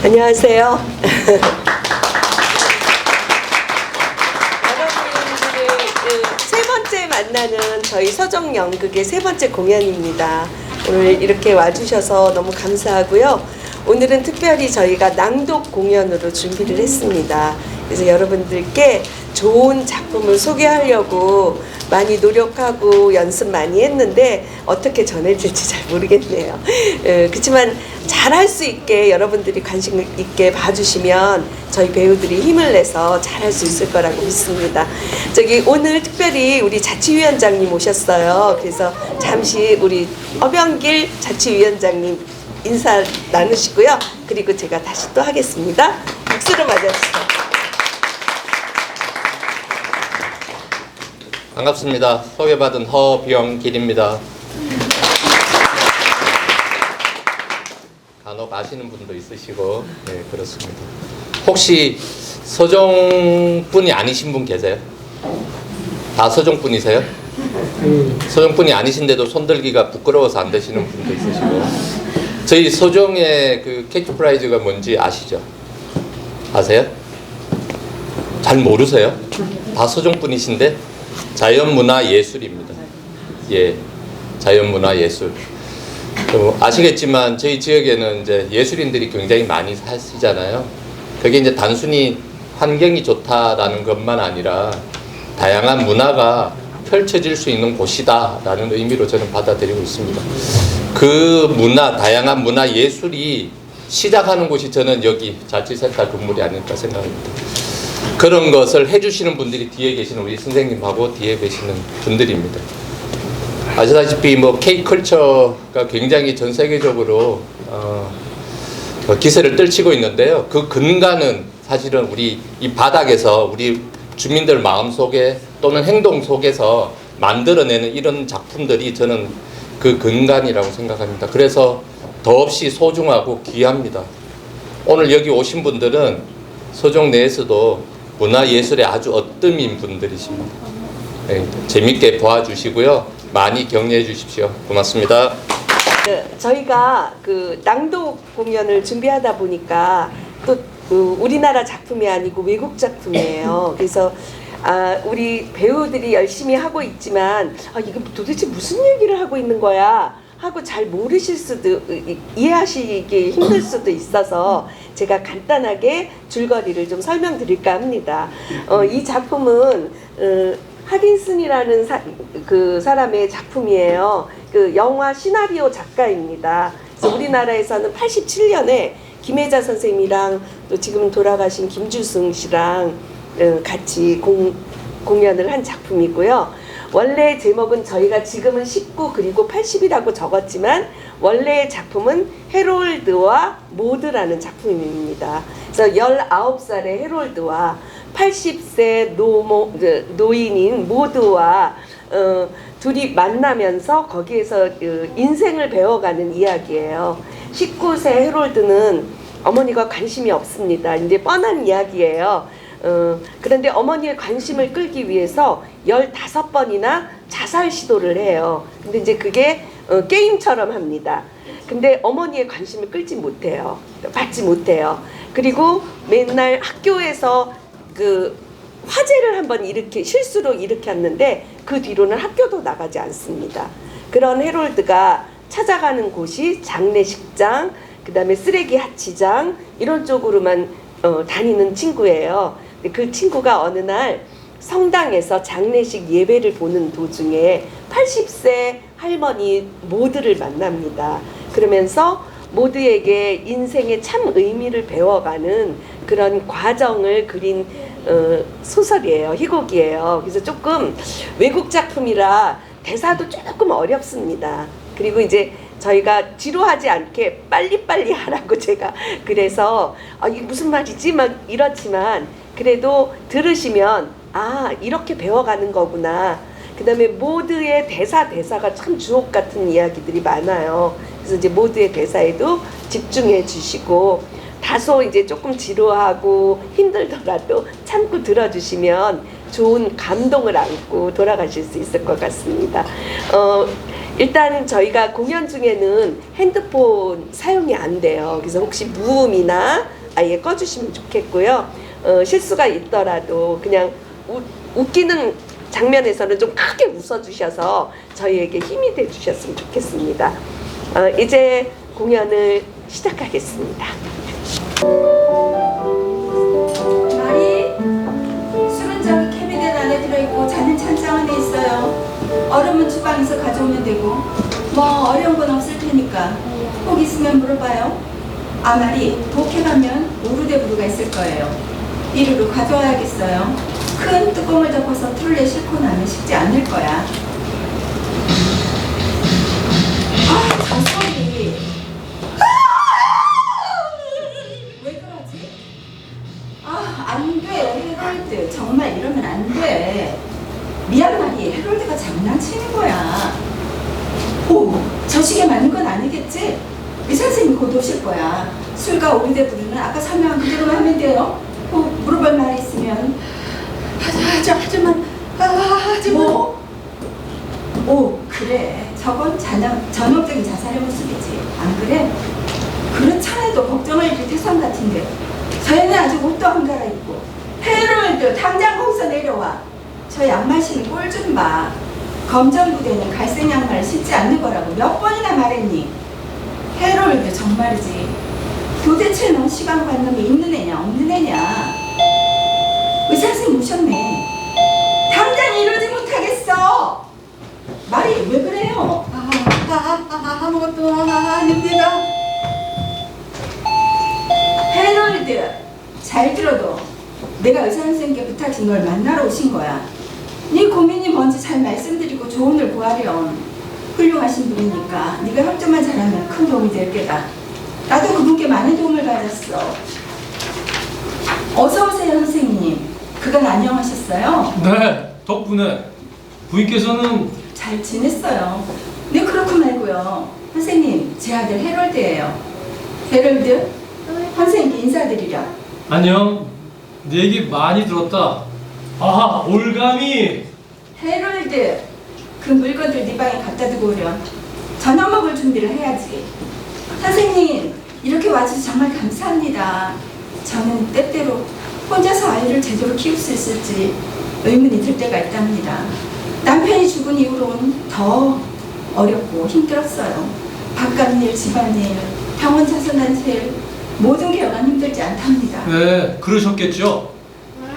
안녕하세요. 여러분들을 세 번째 만나는 저희 서정연극의 세 번째 공연입니다. 오늘 이렇게 와주셔서 너무 감사하고요. 오늘은 특별히 저희가 낭독 공연으로 준비를 했습니다. 그래서 여러분들께 좋은 작품을 소개하려고 많이 노력하고 연습 많이 했는데 어떻게 전해질지 잘 모르겠네요. 그렇지만 잘할 수 있게 여러분들이 관심 있게 봐주시면 저희 배우들이 힘을 내서 잘할 수 있을 거라고 믿습니다. 오늘 특별히 우리 자치위원장님 오셨어요. 그래서 잠시 우리 어병길 자치위원장님 인사 나누시고요. 그리고 제가 다시 또 하겠습니다. 박수로 맞아주세요. 반갑습니다. 소개받은 허병길입니다. 간혹 아시는 분도 있으시고, 네, 그렇습니다. 혹시 서정분이 아니신 분 계세요? 다 서정분이세요? 서정분이 아니신데도 손들기가 부끄러워서 안 되시는 분도 있으시고, 저희 서정의 그 캐치프라이즈가 뭔지 아시죠? 아세요? 잘 모르세요? 다 서정분이신데? 자연문화예술입니다. 예, 자연문화예술. 아시겠지만 저희 지역에는 이제 예술인들이 굉장히 많이 사시잖아요. 그게 이제 단순히 환경이 좋다라는 것만 아니라 다양한 문화가 펼쳐질 수 있는 곳이다라는 의미로 저는 받아들이고 있습니다. 그 문화, 다양한 문화 예술이 시작하는 곳이 저는 여기 자치센터 건물이 아닐까 생각합니다. 그런 것을 해주시는 분들이 뒤에 계시는 우리 선생님하고 뒤에 계시는 분들입니다. 아시다시피 뭐 K컬처가 굉장히 전 세계적으로 기세를 떨치고 있는데요. 그 근간은 사실은 우리 이 바닥에서 우리 주민들 마음속에 또는 행동 속에서 만들어내는 이런 작품들이 저는 그 근간이라고 생각합니다. 그래서 더없이 소중하고 귀합니다. 오늘 여기 오신 분들은 서정 내에서도 문화예술에 아주 어뜸인 분들이십니다. 네, 재밌게 봐주시고요. 많이 격려해 주십시오. 고맙습니다. 저희가 그 낭독 공연을 준비하다 보니까 또 우리나라 작품이 아니고 외국 작품이에요. 그래서 우리 배우들이 열심히 하고 있지만 이게 도대체 무슨 얘기를 하고 있는 거야 하고 잘 모르실 수도, 이해하시기 힘들 수도 있어서 제가 간단하게 줄거리를 좀 설명드릴까 합니다. 이 작품은 하긴슨이라는 그 사람의 작품이에요. 그 영화 시나리오 작가입니다. 그래서 우리나라에서는 87년에 김혜자 선생님이랑 또 지금 돌아가신 김주승 씨랑 같이 공연을 한 작품이고요. 원래 제목은 저희가 지금은 19 그리고 80이라고 적었지만 원래의 작품은 해롤드와 모드라는 작품입니다. 그래서 19살의 해롤드와 80세 노인인 모드와 둘이 만나면서 거기에서 인생을 배워가는 이야기예요. 19세 해롤드는 어머니가 관심이 없습니다. 이제 뻔한 이야기예요. 그런데 어머니의 관심을 끌기 위해서 15번이나 자살 시도를 해요. 근데 이제 그게 게임처럼 합니다. 근데 어머니의 관심을 끌지 못해요. 받지 못해요. 그리고 맨날 학교에서 그 화재를 한번 실수로 일으켰는데 그 뒤로는 학교도 나가지 않습니다. 그런 해롤드가 찾아가는 곳이 장례식장, 그 다음에 쓰레기 하치장 이런 쪽으로만 다니는 친구예요. 그 친구가 어느 날 성당에서 장례식 예배를 보는 도중에 80세 할머니 모드를 만납니다. 그러면서 모드에게 인생의 참 의미를 배워가는 그런 과정을 그린 소설이에요. 희곡이에요. 그래서 조금 외국 작품이라 대사도 조금 어렵습니다. 그리고 이제 저희가 지루하지 않게 빨리빨리 하라고 제가 그래서 이게 무슨 말이지? 막 이렇지만 그래도 들으시면 이렇게 배워가는 거구나. 그 다음에 모드의 대사가 참 주옥 같은 이야기들이 많아요. 그래서 이제 모드의 대사에도 집중해 주시고 다소 이제 조금 지루하고 힘들더라도 참고 들어주시면 좋은 감동을 안고 돌아가실 수 있을 것 같습니다. 일단 저희가 공연 중에는 핸드폰 사용이 안 돼요. 그래서 혹시 무음이나 아예 꺼주시면 좋겠고요. 실수가 있더라도 그냥 웃기는 장면에서는 좀 크게 웃어주셔서 저희에게 힘이 돼주셨으면 좋겠습니다. 이제 공연을 시작하겠습니다. 마리, 술은 저기 캐비넷 안에 들어있고 잔은 찬장 안에 있어요. 얼음은 주방에서 가져오면 되고 뭐 어려운 건 없을 테니까 꼭 있으면 물어봐요. 아 마리, 독해 가면 오르데부르가 있을 거예요. 이리로 가져와야겠어요. 큰 뚜껑을 덮어서 틀에 싣고 나면 식지 않을 거야. 아, 저 소리. 왜 그러지? 아, 안 돼, 해롤드. 정말 이러면 안 돼. 미안, 마리. 해롤드가 장난치는 거야. 오, 저 시계 맞는 건 아니겠지? 의사 선생님이 곧 오실 거야. 술과 오리대 부르는 아까 설명한 그대로만 하면 돼요. 물어볼 말이 있으면. 하지만. 뭐? 오, 그래. 저건 전형적인 자살의 모습이지. 안 그래? 그렇잖아도 걱정을 일으킬 태산 같은데. 저희는 아직 옷도 안 갈아입고. 해롤드, 당장 거기서 내려와. 저 양말 신은 꼴 좀 봐. 검정 부대는 갈색 양말을 신지 않는 거라고 몇 번이나 말했니? 해롤드, 정말이지. 도대체 넌 시간 관념이 있는 애냐 없는 애냐? 의사 선생님 오셨네. 당장 이러지 못하겠어. 말이 왜 그래요? 아무것도 아닙니다. 해롤드, 잘 들어도 내가 의사 선생님께 부탁신 걸 만나러 오신 거야. 네 고민이 뭔지 잘 말씀드리고 조언을 구하렴. 훌륭하신 분이니까 네가 협조만 잘하면 큰 도움이 될 게다. 나도 그분께 많은 도움을 받았어. 어서 오세요, 선생님. 그간 안녕하셨어요? 네, 덕분에 부인께서는 잘 지냈어요. 네, 그렇고 말고요. 선생님, 제 아들 해롤드예요. 해롤드, 선생님께 인사드리렴. 안녕. 네 얘기 많이 들었다. 아하, 올가미. 해롤드, 그 물건들 네 방에 갖다 두고 오렴. 저녁 먹을 준비를 해야지. 선생님, 이렇게 와주셔서 정말 감사합니다. 저는 때때로 혼자서 아이를 제대로 키울 수 있을지 의문이 들 때가 있답니다. 남편이 죽은 이후로는 더 어렵고 힘들었어요. 바깥일, 집안일, 병원 자선단체 일, 모든 게 여간 힘들지 않답니다. 네, 그러셨겠죠.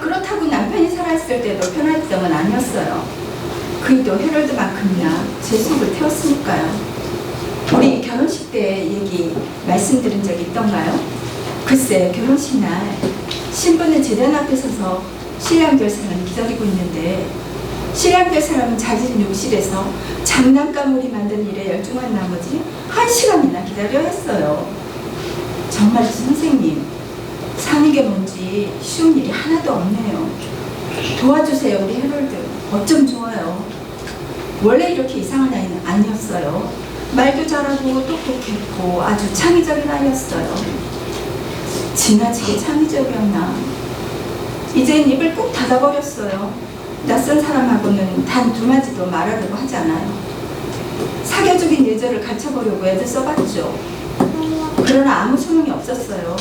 그렇다고 남편이 살아있을 때도 편했던 건 아니었어요. 그도 해롤드만큼이나 제 속을 태웠으니까요. 우리 결혼식 때 얘기 말씀드린 적 있던가요? 글쎄, 결혼식 날 신부는 제단 앞에 서서 신랑 될 사람을 기다리고 있는데 신랑 될 사람은 자진 욕실에서 장난감으로 만든 일에 열중한 나머지 1시간이나 기다려야 했어요. 정말 선생님, 사는 게 뭔지 쉬운 일이 하나도 없네요. 도와주세요, 우리 해롤드. 어쩜 좋아요. 원래 이렇게 이상한 아이는 아니었어요. 말도 잘하고 똑똑했고 아주 창의적인 아이였어요. 지나치게 창의적이었나. 이젠 입을 꾹 닫아버렸어요. 낯선 사람하고는 단 두 마디도 말하려고 하지 않아요. 사교적인 예절을 갖춰보려고 애들 써봤죠. 그러나 아무 소용이 없었어요.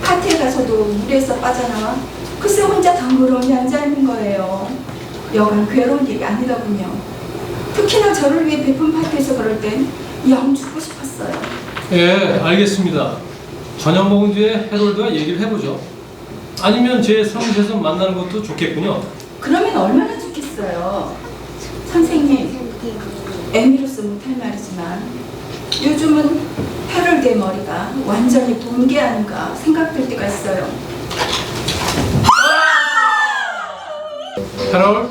파티에 가서도 무리에서 빠져나와 글쎄 혼자 덩그러니 앉아있는 거예요. 여간 괴로운 일이 아니더군요. 특히나 저를 위해 베푼 파티에서 그럴 땐 영 죽고 싶었어요. 예, 알겠습니다. 저녁 먹은 뒤에 해롤드와 얘기를 해보죠. 아니면 제 사무실에서 만나는 것도 좋겠군요. 그러면 얼마나 좋겠어요. 선생님, 애미로서 못할 말이지만 요즘은 해롤드의 머리가 완전히 붕괴하는가 생각될 때가 있어요. 해롤,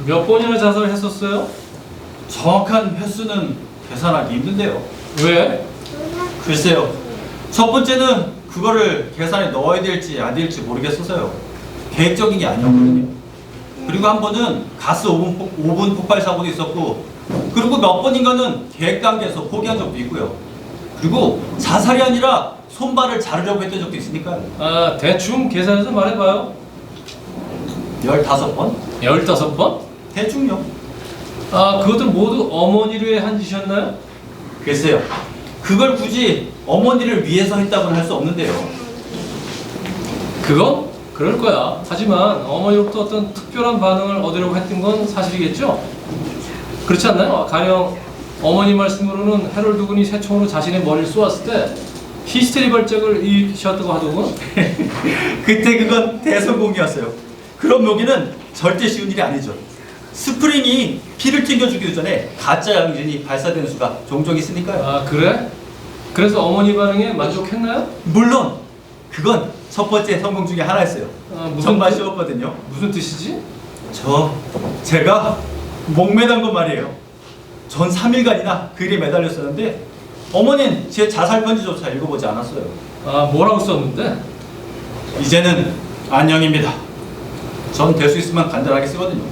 몇 번이나 자살을 했었어요? 정확한 횟수는 계산하기 힘든데요. 왜? 글쎄요. 첫 번째는 그거를 계산에 넣어야 될지 안 될지 모르겠어서요. 계획적인 게 아니었거든요. 그리고 한 번은 가스 오븐 폭발 사고도 있었고, 그리고 몇 번인가는 계획 단계에서 포기한 적도 있고요. 그리고 자살이 아니라 손발을 자르려고 했던 적도 있으니까요. 아, 대충 계산해서 말해봐요. 15번? 15번? 대충요. 아, 그것들 모두 어머니를 한 짓이었나요? 글쎄요. 그걸 굳이 어머니를 위해서 했다고는 할 수 없는데요. 그건 그럴 거야. 하지만 어머니로부터 어떤 특별한 반응을 얻으려고 했던 건 사실이겠죠? 그렇지 않나요? 가령 어머니 말씀으로는 해롤드 군이 새총으로 자신의 머리를 쏘았을 때 히스테리 발작을 일으키셨다고 하더군. 그때 그건 대성공이었어요. 그런 묘기는 절대 쉬운 일이 아니죠. 스프링이 피를 튕겨주기 전에 가짜 양진이 발사되는 수가 종종 있으니까요. 아, 그래? 그래서 어머니 반응에 만족했나요? 물론 그건 첫 번째 성공 중에 하나였어요. 아, 무슨 정말 뜻? 쉬웠거든요. 무슨 뜻이지? 제가 목매단 건 말이에요. 전 3일간이나 글에 매달렸었는데 어머니는 제 자살 편지조차 읽어보지 않았어요. 아, 뭐라고 썼는데? 이제는 안녕입니다. 전 될 수 있으면 간단하게 쓰거든요.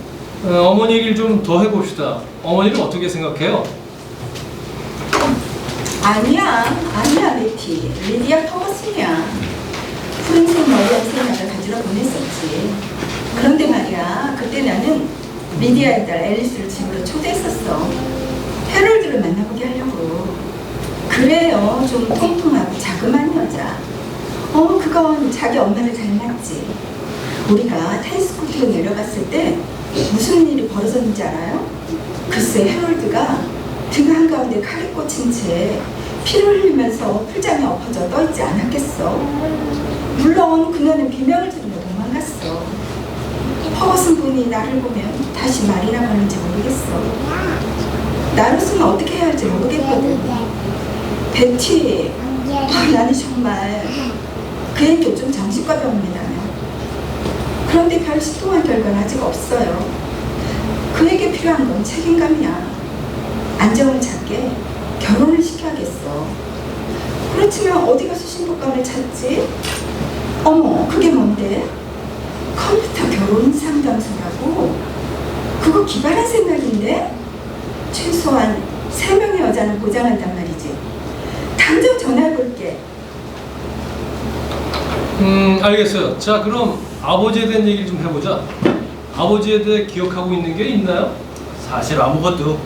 어머니 얘기를 좀 더 해봅시다. 어머니는 어떻게 생각해요? 아니야, 베티. 리디아 퍼거슨이야. 푸른색 머리한 생각을 가지러 보냈었지. 그런데 말이야, 그때 나는 리디아의 딸 앨리스를 집으로 초대했었어. 해롤드를 만나보게 하려고. 그래요, 좀 통통하고 자그만 여자. 그건 자기 엄마를 닮았지. 우리가 텐스코트로 내려갔을 때 무슨 일이 벌어졌는지 알아요? 글쎄, 해롤드가 등 한가운데 칼이 꽂힌 채 피를 흘리면서 풀장에 엎어져 떠있지 않았겠어. 물론 그녀는 비명을 지르며 도망갔어. 퍼거슨 분이 나를 보면 다시 말이나 거는지 모르겠어. 나로서는 어떻게 해야 할지 모르겠거든. 베티, 나는 정말 그에게 좀 정신과 병원이라며. 그런데 별 신통한 결과는 아직 없어요. 그에게 필요한 건 책임감이야. 안정을 찾게 결혼을 시켜야겠어. 그렇지만 어디 가서 신부감을 찾지? 어머, 그게 뭔데? 컴퓨터 결혼 상담소라고? 그거 기발한 생각인데? 최소한 3명의 여자는 보장한단 말이지. 당장 전화해볼게. 알겠어요. 자, 그럼 아버지에 대한 얘기를 좀 해보자. 아버지에 대해 기억하고 있는 게 있나요? 사실 아무것도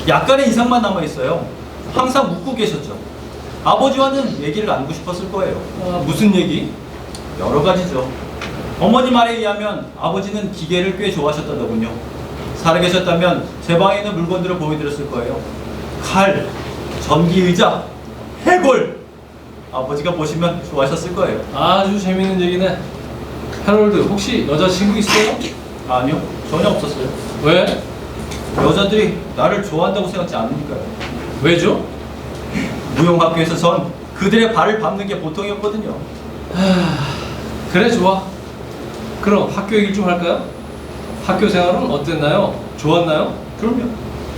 약간의 이상만 남아있어요. 항상 웃고 계셨죠. 아버지와는 얘기를 나누고 싶었을 거예요. 아, 무슨 얘기? 여러 가지죠. 어머니 말에 의하면 아버지는 기계를 꽤 좋아하셨다더군요. 살아계셨다면 제 방에 있는 물건들을 보여드렸을 거예요. 칼, 전기 의자, 해골. 아버지가 보시면 좋아하셨을 거예요. 아주 재밌는 얘기네. 해롤드, 혹시 여자친구 있어요? 아니요, 전혀 없었어요. 왜? 여자들이 나를 좋아한다고 생각지 않으니까요. 왜죠? 무용학교에서 전 그들의 발을 밟는 게 보통이었거든요. 그래, 좋아. 그럼 학교 얘기를 좀 할까요? 학교 생활은 어땠나요? 좋았나요? 그럼요.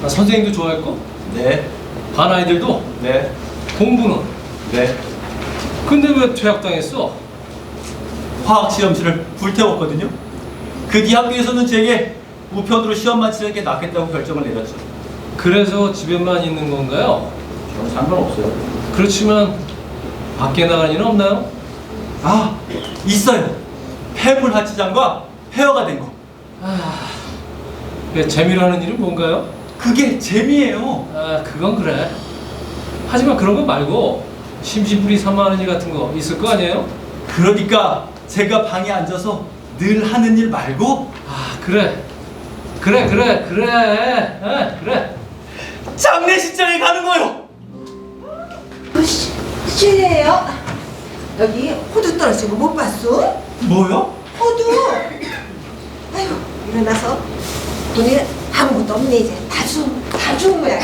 아, 선생님도 좋아했고? 네, 반 아이들도? 네, 공부는? 네. 근데 왜 퇴학당했어? 화학 실험실을 불태웠거든요. 그 뒤 학교에서는 제게 우편으로 시험만 치는 게 낫겠다고 결정을 내렸죠. 그래서 집에만 있는 건가요? 저는 상관없어요. 그렇지만 밖에 나갈 일은 없나요? 아, 있어요. 폐물 하치장과 폐허가 된 거. 재미로 하는 일은 뭔가요? 그게 재미예요. 아, 그건 그래. 하지만 그런 거 말고 심심풀이 삼아하는 일 같은 거 있을 거 아니에요? 그러니까 제가 방에 앉아서 늘 하는 일 말고 아, 그래. 그래. 장례식장에 가는 거요. 실례해요. 여기 호두 떨어지고 못 봤어? 뭐요? 호두. 아이고, 일어나서 돈이 아무것도 없네. 이제 다 죽은 거야.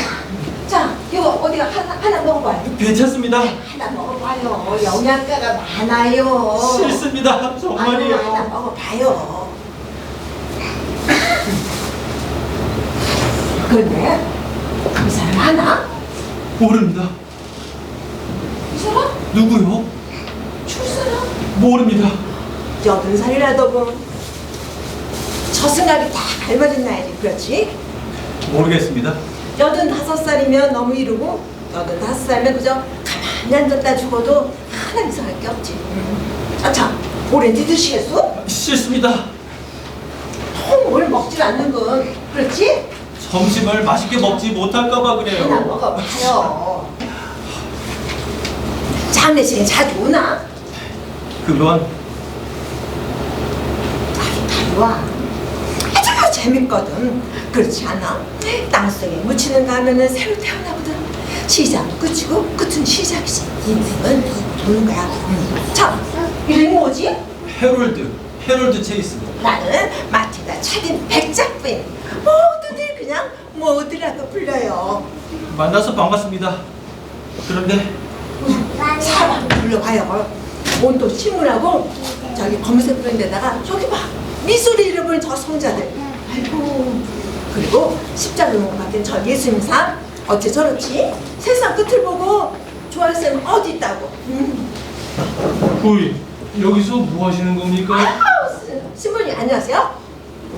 자, 이거 어디가 하나 먹어봐요. 괜찮습니다. 하나 먹어봐요. 영양가가 많아요. 싫습니다. 아이고, 정말이에요. 하나 먹어봐요. 그런데 그 사람 하나? 모릅니다. 이 사람? 누구요? 출사람? 모릅니다. 80살이라더군. 저 생각이 다 닮아진 나이지, 그렇지? 모르겠습니다. 85살이면 너무 이르고 85살이면 그저 가만히 앉았다 죽어도 하나 이상할 게 없지. 참, 오렌지 드시겠어? 싫습니다. 뭘 먹질 않는 건 그렇지? 점심을 맛있게 먹지 못할까봐 하나 그래요. 먹어봐요. 장례식에 자주 오나? 그건 자주 와. 아주 재밌거든. 그렇지 않아? 땅속에 묻히는 가면은 새로 태어나거든. 시작은 끝이고 끝은 시작이지. 인생은 도는 거야. 자, 이름이 뭐지? 헤롤드 체이스. 나는 마티다 차딘 백작부인. 모두들 그냥 모두라고 불러요. 만나서 반갑습니다. 그런데 사람 불러봐요. 온도 신문하고 저기 검은색 부른 데다가 저기 봐. 미소를 잃어버린 저 성자들. 아이고. 그리고 십자가 놓고 밖에 저 예수님상. 어째 저렇지? 세상 끝을 보고 좋아할 사람 어디 있다고. 부인, 여기서 뭐 하시는 겁니까? 아우, 신부님 안녕하세요.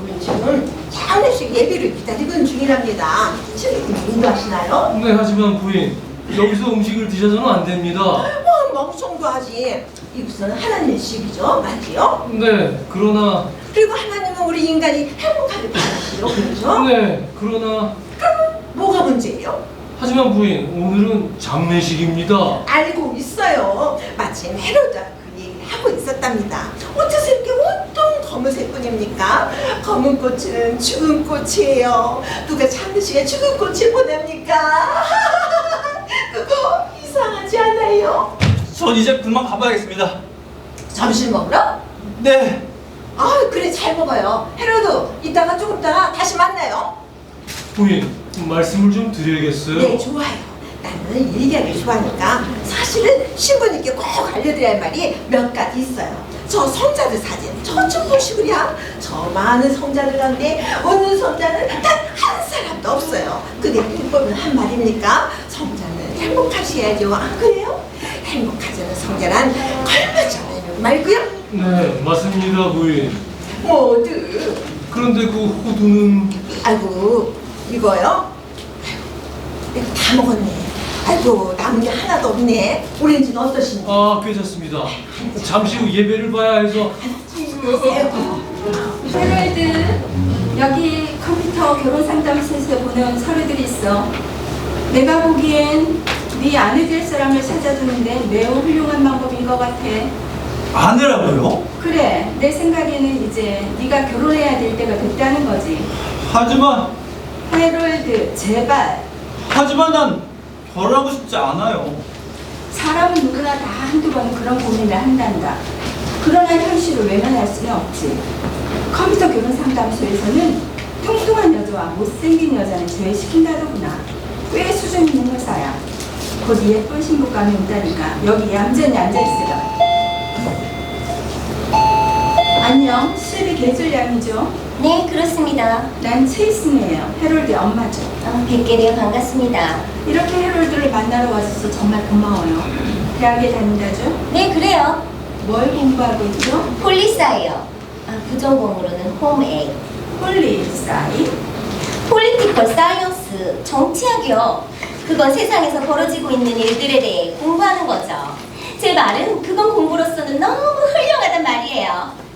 우리 지금 장례식 예비를 기다리고 중이랍니다. 지금 인도하시나요? 네, 하지만 부인, 여기서 음식을 드셔서는 안 됩니다. 뭐 멍청도 하지. 이것은 하나님의 식이죠, 맞지요? 네, 그러나 그리고 하나님은 우리 인간이 행복하게 바라시죠, 그렇죠? 네, 그러나 그럼 뭐가 문제예요? 하지만 부인, 오늘은 장례식입니다. 알고 있어요. 마침 헤로드가 그 얘기를 하고 있었답니다. 어째서 이렇게 온통 검은색뿐입니까? 검은 꽃은 죽은 꽃이에요. 누가 장례식에 죽은 꽃을 보냅니까? 그거 이상하지 않아요? 전 이제 그만 가봐야겠습니다. 점심 먹으러? 네. 아, 그래, 잘 먹어요. 헤로드, 이따가 조금 있다가 다시 만나요. 부인, 말씀을 좀 드려야겠어요. 네, 좋아요. 나는 얘기하기 좋아하니까 사실은 신부님께 꼭 알려드려야 할 말이 몇 가지 있어요. 저 성자들 사진 저 좀 보시구려. 저 많은 성자들 가운데 웃는 성자는 단 한 사람도 없어요. 그게 불법은 한 말입니까? 성자는 행복하셔야죠. 안 그래요? 행복하지 않은 성자란 걸맞지 않은 말고요. 네, 맞습니다, 부인. 모두. 그런데 그 호두는 아이고, 이거요? 아이고, 내가 다 먹었네. 아이고, 남은 게 하나도 없네. 오렌지는 어떠신지? 아, 괜찮습니다. 잠시 후 예배를 봐야 해서. 헤럴드, 여기 컴퓨터 결혼 상담소에서 보내온 서류들이 있어. 내가 보기엔 네 아내 될 사람을 찾아주는데 매우 훌륭한 방법인 것 같아. 아내라고요? 그래, 내 생각에는 이제 네가 결혼해야 될 때가 됐다는 거지. 하지만 헤럴드, 제발. 난 결혼하고 싶지 않아요. 사람은 누구나 다 한두 번은 그런 고민을 한단다. 그러나 현실을 외면할 수는 없지. 컴퓨터 결혼 상담소에서는 통통한 여자와 못생긴 여자는 제외시킨다더구나. 꽤 수준 있는 회사야. 곧 예쁜 신부감이 온다니까 여기 얌전히 앉아있으라. 안녕, 실비 계절양이죠? 네, 그렇습니다. 난 체이슨이에요. 헤럴드의 엄마죠. 뵙게 되어 반갑습니다. 이렇게 헤럴드를 만나러 와줘서 정말 고마워요. 대학에 다닌다죠? 네, 그래요. 뭘 공부하고 있죠? 폴리사예요. 부전공으로는 홈에이. 폴리사이? 폴리티컬 사이언스, 정치학이요. 그건 세상에서 벌어지고 있는 일들에 대해 공부하는 거죠. 제 말은 그건 공부로서는 너무 훌륭하단 말이에요.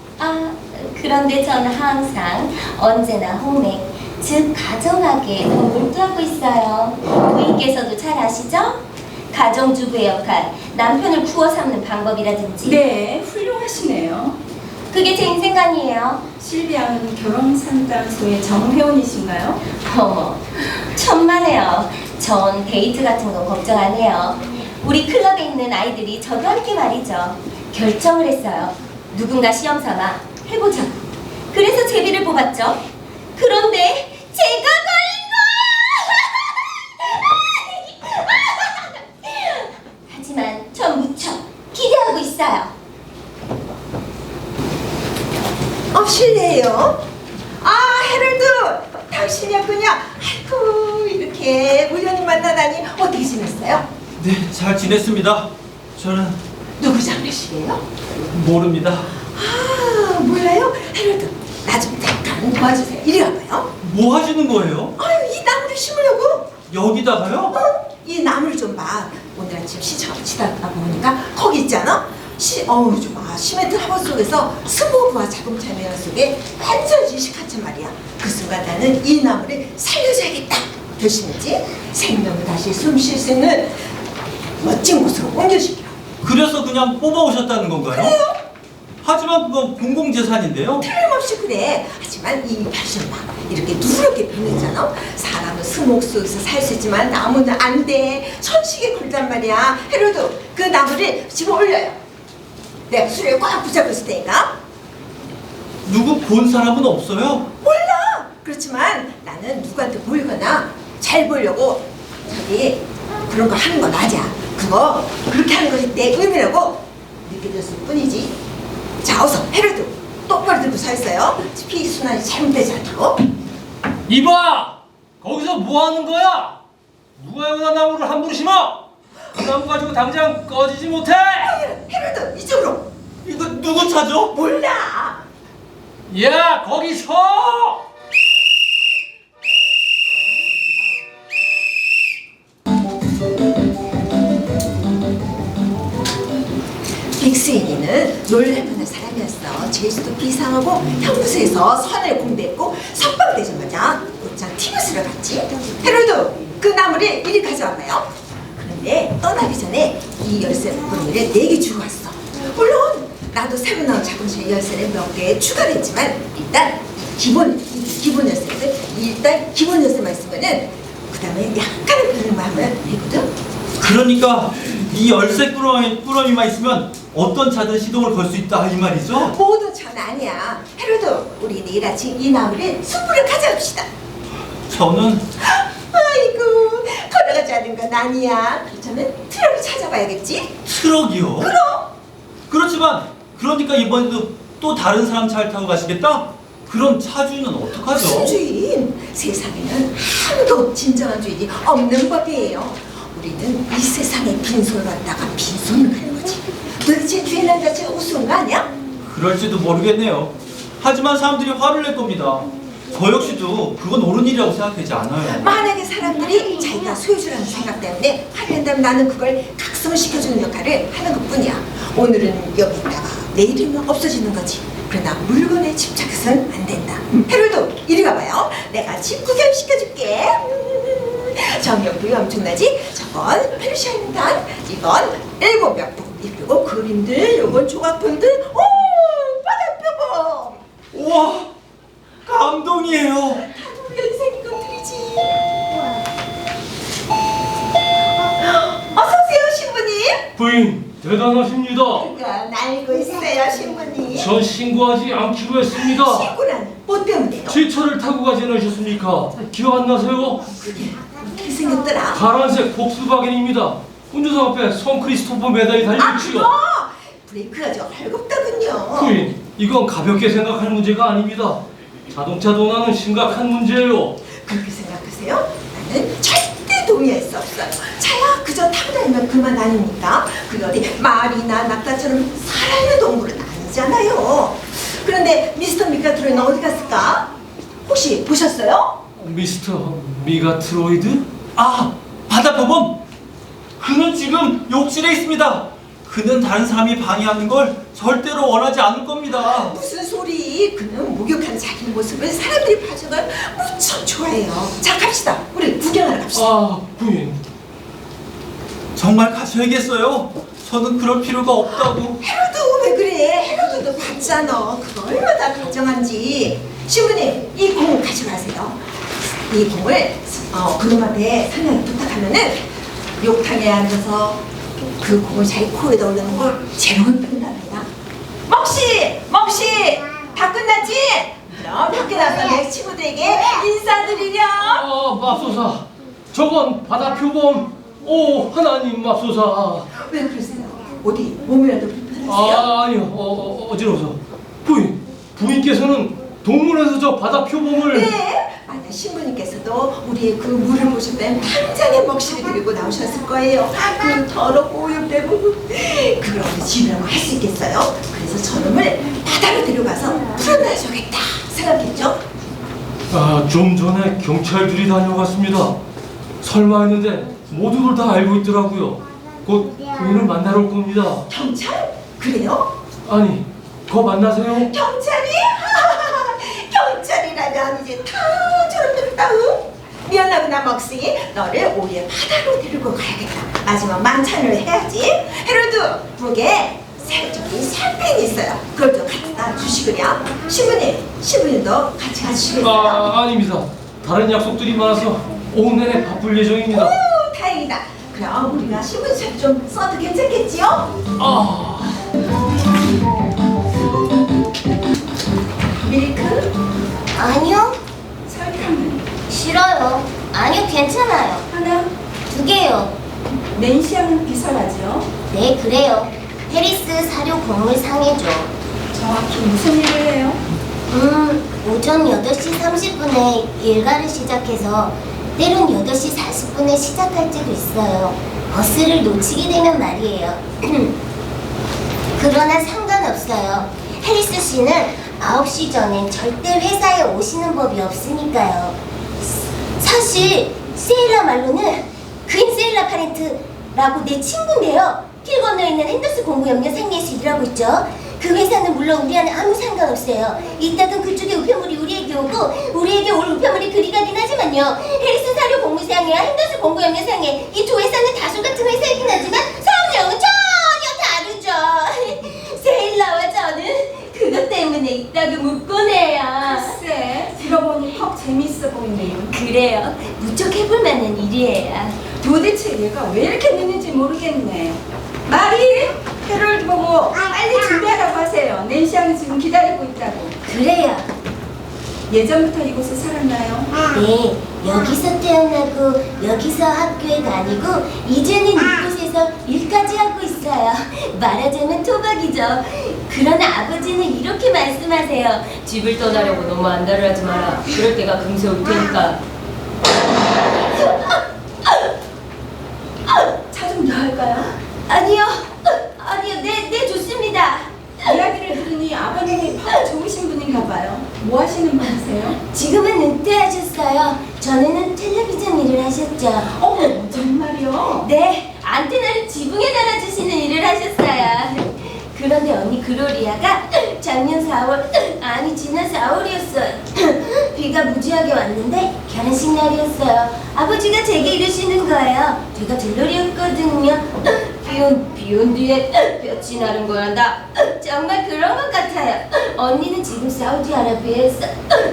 그런데 저는 항상 언제나 홈에, 즉 가정학에 더 몰두하고 있어요. 부인께서도 잘 아시죠? 가정주부의 역할, 남편을 구워 삼는 방법이라든지. 네, 훌륭하시네요. 그게 제 인생관이에요. 실비양은 결혼상담소의 정회원이신가요? 어머, 천만에요. 전 데이트 같은 건 걱정 안 해요. 우리 클럽에 있는 아이들이 저도 함께 말이죠. 결정을 했어요. 누군가 시험 삼아 해보자고. 그래서 제비를 뽑았죠. 그런데 제가 걸린 거야! 하지만 전 무척 기대하고 있어요. 실례해요. 헤럴드, 당신이었군요. 아이고, 이렇게 우연히 만나다니 어떻게 지냈어요? 네, 잘 지냈습니다. 저는 누구 장례식이에요? 모릅니다. 몰라요? 헤럴드, 나 좀 잠깐 도와주세요. 이리 와봐요. 뭐 하시는 거예요? 이 나무를 심으려고. 여기다가요? 이 나무를 좀 봐. 오늘 아침 시청 치다가 보니까 거기 있잖아. 시멘트 화분 속에서 스모그와 자동차 매연 속에 완전 이식하천 말이야. 그 순간 나는 이 나무를 살려줘야겠다 결심했지. 생명을 다시 숨 쉴 수 있는 멋진 곳으로 옮겨주기로. 그래서 그냥 뽑아오셨다는 건가요? 그래요? 하지만 그건 공공재산인데요. 틀림없이 그래. 하지만 이 발전막 이렇게 누렇게 변했잖아. 사람은 스모그 속에서 살 수 있지만 나무는 안 돼. 천식에 걸단 말이야. 헤로드, 그 나무를 집어 올려요. 내가 수레를 꽉 붙잡고 있을 테니까. 누구 본 사람은 없어요? 몰라. 그렇지만 나는 누구한테 보이거나 잘 보이려고 저기 그런 거 하는 거 맞아. 그거 그렇게 하는 것이 내 의미라고 느껴졌을 뿐이지. 자, 어서 헤로드 똑바로 들고 서 있어요. 피 순환이 잘못되지 않다고. 이봐! 거기서 뭐 하는 거야? 누가 여기다 나무를 함부로 심어? 그 나무 가지고 당장 꺼지지 못해! 헤로드 이쪽으로. 이거 누구 차죠? 몰라. 야, 거기 서! 빅스인이는 놀랄 뻔한 사람이었어. 제주도 비상하고 형무소에서 선을 공부했고 석방되자마자 곧장 티무스를 갔지. 헤로드, 그 나무를 이리 가져와봐요. 그런데 떠나기 전에 이 열쇠 목걸이를 4개 주고 왔어. 물론 나도 새로 나온 자동차 열쇠를 몇 개 추가를 했지만 일단 기본 열쇠를 일단 기본 열쇠만 있으면은 그 다음에 약간의 변형만 하면 되거든. 그러니까 이 열쇠 꾸러미만 있으면 어떤 차든 시동을 걸 수 있다 이 말이죠? 모든 차는 아니야. 헤로드, 우리 내일 아침 이 나무를 숯불을 가져옵시다. 저는 아이고, 걸어가지 않은 건 아니야. 그렇다면 트럭을 찾아봐야겠지? 트럭이요? 그럼 그렇지만 그러니까 이번에도 또 다른 사람 차를 타고 가시겠다? 그럼 차주인은 어떡하죠? 무슨 주인? 세상에는 아무도 진정한 주인이 없는 법이에요. 우리는 이 세상에 빈손을 갖다가 빈손을 가는 거지. 도대체 주인한 자체가 우스운 거 아니야? 그럴지도 모르겠네요. 하지만 사람들이 화를 낼 겁니다. 저 역시도 그건 옳은 일이라고 생각되지 않아요. 만약에 사람들이 자기가 소유주라는 생각 때문에 화를 낸다면 나는 그걸 각성시켜주는 역할을 하는 것뿐이야. 오늘은 여기 있다가 내일이면 없어지는 거지. 그러나 물건에 집착해서는 안 된다. 헤로드, 이리 와봐요. 내가 집 구경 시켜줄게. 정력부이 엄청나지? 저건 페르시아 인단, 이건 일본 벽돌, 그리고 그림들, 요건 조각품들, 오, 바닥표범. 우와, 감동이에요. 우리 생긴 것들이지. 어서오세요, 신부님. 부인, 대단하십니다. 그건 알고 있어요, 신부님. 전 신고하지 않기로 했습니다. 신고라는 뭐 때문에요? 제 차를 타고 가지 않으셨습니까? 기억 안 나세요? 그렇게 생겼더라. 파란색 복스바겐입니다. 운전석 앞에 성 크리스토퍼 메달이 달려있지요. 아, 브레이크가 좀 헐겁더군요. 부인, 이건 가볍게 생각할 문제가 아닙니다. 자동차 도난은 심각한 문제예요. 그렇게 생각하세요? 나는 절대 동의할 수 없어요. 차야 그저 타고 다니면 그만 아닙니까? 그게 어디 말이나 낙타처럼 살아있는 동물은 아니잖아요. 그런데 미스터 미가 들어있는 어디 갔을까? 혹시 보셨어요? 미스터 미가트로이드? 아, 바다표범! 그는 지금 욕실에 있습니다. 그는 다른 사람이 방해하는 걸 절대로 원하지 않을 겁니다. 무슨 소리? 그는 목욕한 자기 모습을 사람들이 봐주면 무척 좋아해요. 자, 갑시다. 우리 구경하러 갑시다. 아, 부인. 정말 가셔야겠어요. 저는 그럴 필요가 없다고. 헤로드 왜 그래? 헤로드도 봤잖아. 그거 얼마나 걱정한지. 신부님, 이 공 가져가세요. 이 공을 그놈한테 상냥히 부탁하면은 욕탕에 앉아서 그 공을 자기 코에 넣으려는 걸 재롱을 뺀답니다. 먹시! 다 끝났지? 그럼 밖에 나서 내 친구들에게 인사드리렴. 아, 맙소사. 저건 바다표범. 오, 하나님 맙소사. 왜 그러세요? 어디 몸이라도 불편하세요? 아, 아니요. 어지러워서. 부인께서는 동물원에서 저 바다표범을. 네, 만약 신부님께서도 우리의 그 물을 보셨다면 당장에 먹시를 들고 나오셨을 거예요. 그 더럽고 오염된 부분, 그걸 우리 집이라고 할 수 있겠어요? 그래서 저놈을 바다로 데려가서 풀어놔줘야겠다 생각했죠? 아, 좀 전에 경찰들이 다녀갔습니다. 설마 했는데 모두들 다 알고 있더라고요. 곧 부인을 만나러 올 겁니다. 경찰? 그래요? 아니, 거 만나세요? 경찰이? 경찰이라면 이제 다 저런 데를 따응? 미안하구나 먹시. 너를 오해 바다로 데리고 가야겠다. 마지막 만찬을 해야지. 헤로드, 북에 살쪄긴 샴페인이 있어요. 그걸 좀 갖다 주시구려. 신부님도 같이 가주시겠어요? 아닙니다. 다른 약속들이 많아서 오후 내내 바쁠 예정입니다. 오, 다행이다. 그럼 우리가 신분증 좀 써도 괜찮겠지요? 밀크? 아니요. 설탕은 싫어요. 아니요, 괜찮아요. 하나. 2개요. 낸시아는 비설하죠. 네, 그래요. 해리스 사료 곡물 상해줘. 정확히 무슨 일을 해요? 오전 8시 30분에 일과를 시작해서 때론 8시 40분에 시작할 때도 있어요. 버스를 놓치게 되면 말이에요. 그러나 상관없어요. 해리스 씨는 9시 전엔 절대 회사에 오시는 법이 없으니까요. 사실 세일러 말로는 그린 세일러 파렌트라고 내 친구인데요. 길 건너에 있는 핸더스 공구염료 상해에서 일하고 있죠. 그 회사는 물론 우리와는 아무 상관없어요. 이따금 그쪽의 우편물이 우리에게 오고 우리에게 올 우편물이 그리 가긴 하지만요. 해리스 사료 공무상해와 핸더스 공구염료 상해 이 두 회사는 다소 같은 회사이긴 하지만 사업 내용은 전혀 다르죠. 세일러와 저는 그것 때문에 있다고 묻고네요. 글쎄, 들어보니 턱 재밌어 보이네요. 그래요. 무척 해볼 만한 일이에요. 도대체 얘가 왜 이렇게 늦는지 모르겠네. 마리, 헤럴드 보고 빨리 준비하라고 하세요. 낸시아는 지금 기다리고 있다고. 그래요. 예전부터 이곳에 살았나요? 네, 여기서 태어나고 여기서 학교에 다니고 이제는 이곳에서 일까지 하고 있어요. 말하자면 토박이죠. 그러나 아버지는 이렇게 말씀하세요. 집을 떠나려고 너무 안달을 하지 마라. 그럴 때가 금세 올 테니까. 차 좀 더 할까요? 아니요, 네, 좋습니다. 이야기를 들으니 아버님이 팍 좋으신 분인가 봐요. 뭐 하시는 분이세요? 지금은 은퇴하셨어요. 전에는 텔레비전 일을 하셨죠. 어머, 정말요? 네, 안테나를 지붕에 달아주시는 일을 하셨어요. 그런데 언니 글로리아가 작년 4월, 아니 지난 4월이었어요. 비가 무지하게 왔는데 결혼식 날이었어요. 아버지가 제게 이러시는 거예요. 제가 들러리였거든요. 비온 뒤에 볕이 나는 거야. 나 정말 그런 것 같아요. 언니는 지금 사우디아라비아에서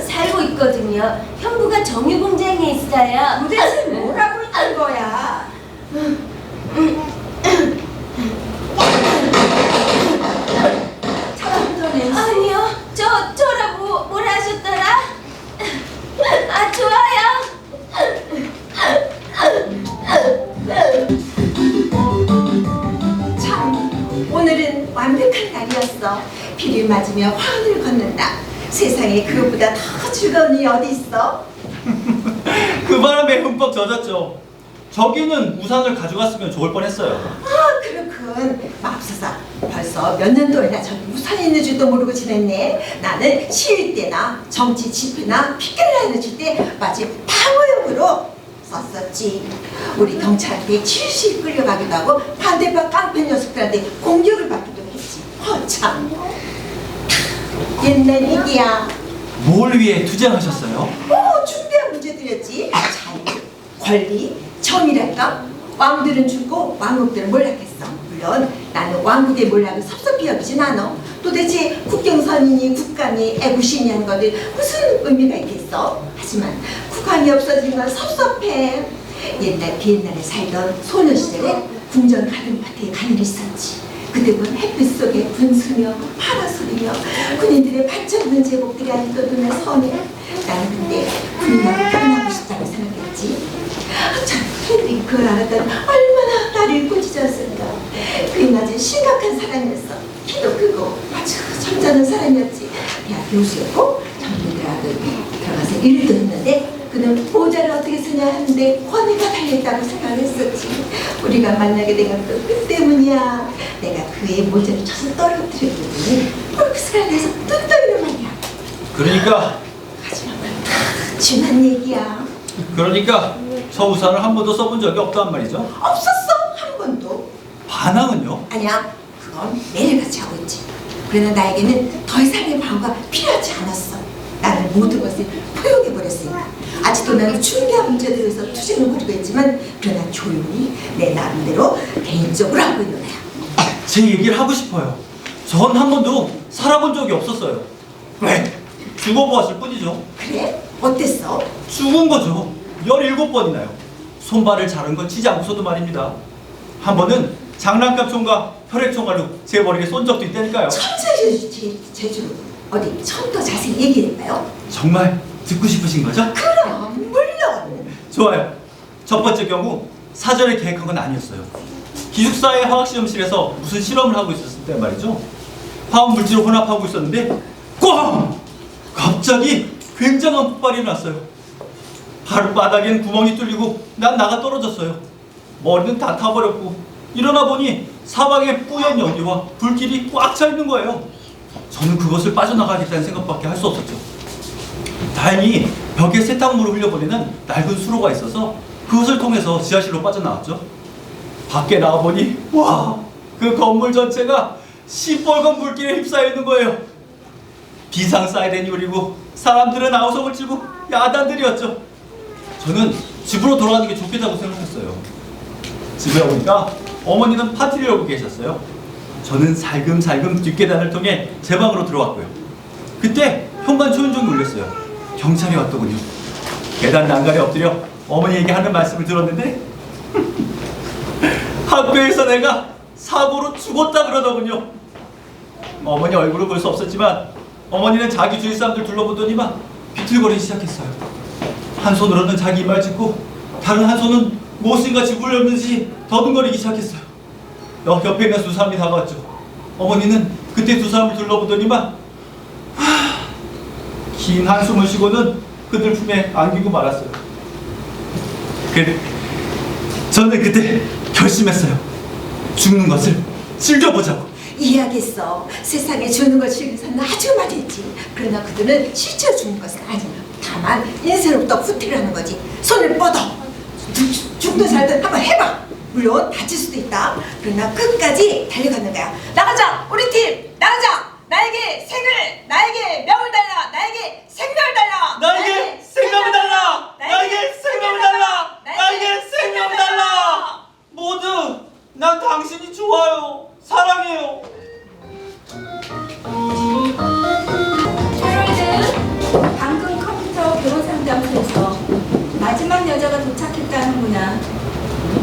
살고 있거든요. 형부가 정유 공장에 있어요. 도대체 뭘 하고 있는 거야? 차부터 낸시. 아니요, 저라고 뭐라 하셨더라? 아, 좋아요. 참, 오늘은 완벽한 날이었어. 비를 맞으며 화환을 걷는다. 세상에 그것보다 더 즐거운 일이 어디 있어? 그 바람에 흠뻑 젖었죠. 저기는 우산을 가져갔으면 좋을 뻔했어요. 아, 그렇군. 맙소사, 벌써 몇 년도이나 저기 우산이 있는 줄도 모르고 지냈네. 나는 시위 때나 정치 집회나 피켓 라인을 칠 때 마치 방어용으로 썼었지. 우리 경찰한테 질질 끌려가기도 하고 반대편 깡패 녀석들한테 공격을 받기도 했지. 참. 옛날 얘기야. 뭘 위해 투쟁하셨어요? 중대한 문제들이었지. 자유, 권리, 정의랄까? 왕들은 죽고 왕국들은 몰락했어. 물론 나는 왕국의 몰락을 섭섭히 여기진 않아. 도대체 국경선이니 국감이 애구심이 한 것들 무슨 의미가 있겠어? 하지만 국왕이 없어진 건 섭섭해. 옛날 비엔날에 살던 소녀 시절에 궁전 가든밭에 가늘이 있었지. 그때는 햇빛 속에 분수며 파라솔이며 군인들의 발전된 제복들이 아직도 눈에 선해. 나는 그때 군인하고 결혼하고 싶다고 생각했지. 참, 헤드리 그걸 알았다면 얼마나 나를 꾸짖었을까. 그는 아주 심각한 사람이었어. 키도 크고 아주 점잖은 사람이었지. 대학 교수였고 전문대학을 들어가서 일도 했는데 그는 모자를 어떻게 쓰냐 하는데 권위가 달려있다고 생각을 했었지. 우리가 만나게 된 것도 그 때문이야. 내가 그의 모자를 쳐서 떨어뜨렸더니 폴크스가 내서 뜯어이는 말이야. 그러니까 하지만 그건 다 지난 얘기야. 저 우산을 한 번도 써본 적이 없단 말이죠. 없었어, 한 번도. 반항은요? 아니야, 그건 매일같이 하고 있지. 그러나 나에게는 더 이상의 방어가 필요하지 않았어. 나는 모든 것을 포용해버렸으니까. 아직도 나는 중요한 문제들에 대해서 투쟁을 벌이고 있지만 그러나 조용히 내 나름대로 개인적으로 하고 있는 거야. 제 얘기를 하고 싶어요. 전 한 번도 살아본 적이 없었어요. 왜? 죽어보았을 뿐이죠. 그래? 어땠어? 죽은 거죠. 17번이나요. 손발을 자른 건 치지 않고서도 말입니다. 한 번은 장난감 총과 혈액 총알로 제 머리에 쏜 적도 있다니까요. 천재 제주로 어디 좀 더 자세히 얘기해볼까요? 정말 듣고 싶으신 거죠? 그럼 물론. 좋아요. 첫 번째 경우 사전에 계획한 건 아니었어요. 기숙사의 화학실험실에서 무슨 실험을 하고 있었을 때 말이죠. 화학물질을 혼합하고 있었는데 꽝! 갑자기 굉장한 폭발이 났어요. 바닥엔 구멍이 뚫리고 난 나가 떨어졌어요. 머리는 다 타버렸고 일어나 보니 사방에 뿌연 연기와 불길이 꽉 차 있는 거예요. 저는 그것을 빠져나가겠다는 생각밖에 할 수 없었죠. 다행히 벽에 세탁물을 흘려보내는 낡은 수로가 있어서 그것을 통해서 지하실로 빠져나왔죠. 밖에 나와보니 와, 그 건물 전체가 시뻘건 불길에 휩싸여 있는 거예요. 비상 사이렌이 울리고 사람들은 아우성을 치고 야단들이었죠. 저는 집으로 돌아가는 게 좋겠다고 생각했어요. 집에 오니까 어머니는 파티를 열고 계셨어요. 저는 살금살금 뒷계단을 통해 제 방으로 들어왔고요. 그때 현관 초인종이 울렸어요. 경찰이 왔더군요. 계단 난간에 엎드려 어머니에게 하는 말씀을 들었는데 학교에서 내가 사고로 죽었다 그러더군요. 어머니 얼굴을 볼 수 없었지만 어머니는 자기 주위 사람들 둘러보더니만 비틀거리기 시작했어요. 한 손으로는 자기 이마를 짚고 다른 한 손은 무엇인가 짚으려는지 더듬거리기 시작했어요. 옆에 있는 두 사람이 다가왔죠. 어머니는 그때 두 사람을 둘러보더니만 긴 한숨을 쉬고는 그들 품에 안기고 말았어요. 저는 그때 결심했어요. 죽는 것을 즐겨보자고. 이해하겠어. 세상에 주는 걸 즐겨서는 아주 많이 했지. 그러나 그들은 실제로 죽는 것은 아니야. 다만 인생으로부터 후퇴를 하는 거지. 손을 뻗어. 죽든 살든 한번 해봐. 물론 다칠 수도 있다. 그러나 끝까지 달려가는 거야. 나가자, 우리 팀 나가자. 나에게 생을, 나에게 명을 달라. 나에게 생명을 달라. 나에게 생명을 달라. 나에게 생명을 달라. 나에게 생명을 달라. 모두 난 당신이 좋아요. 사랑해요. 해롤드, 방금 컴퓨터 결혼 상담소에서 마지막 여자가 도착했다는구나.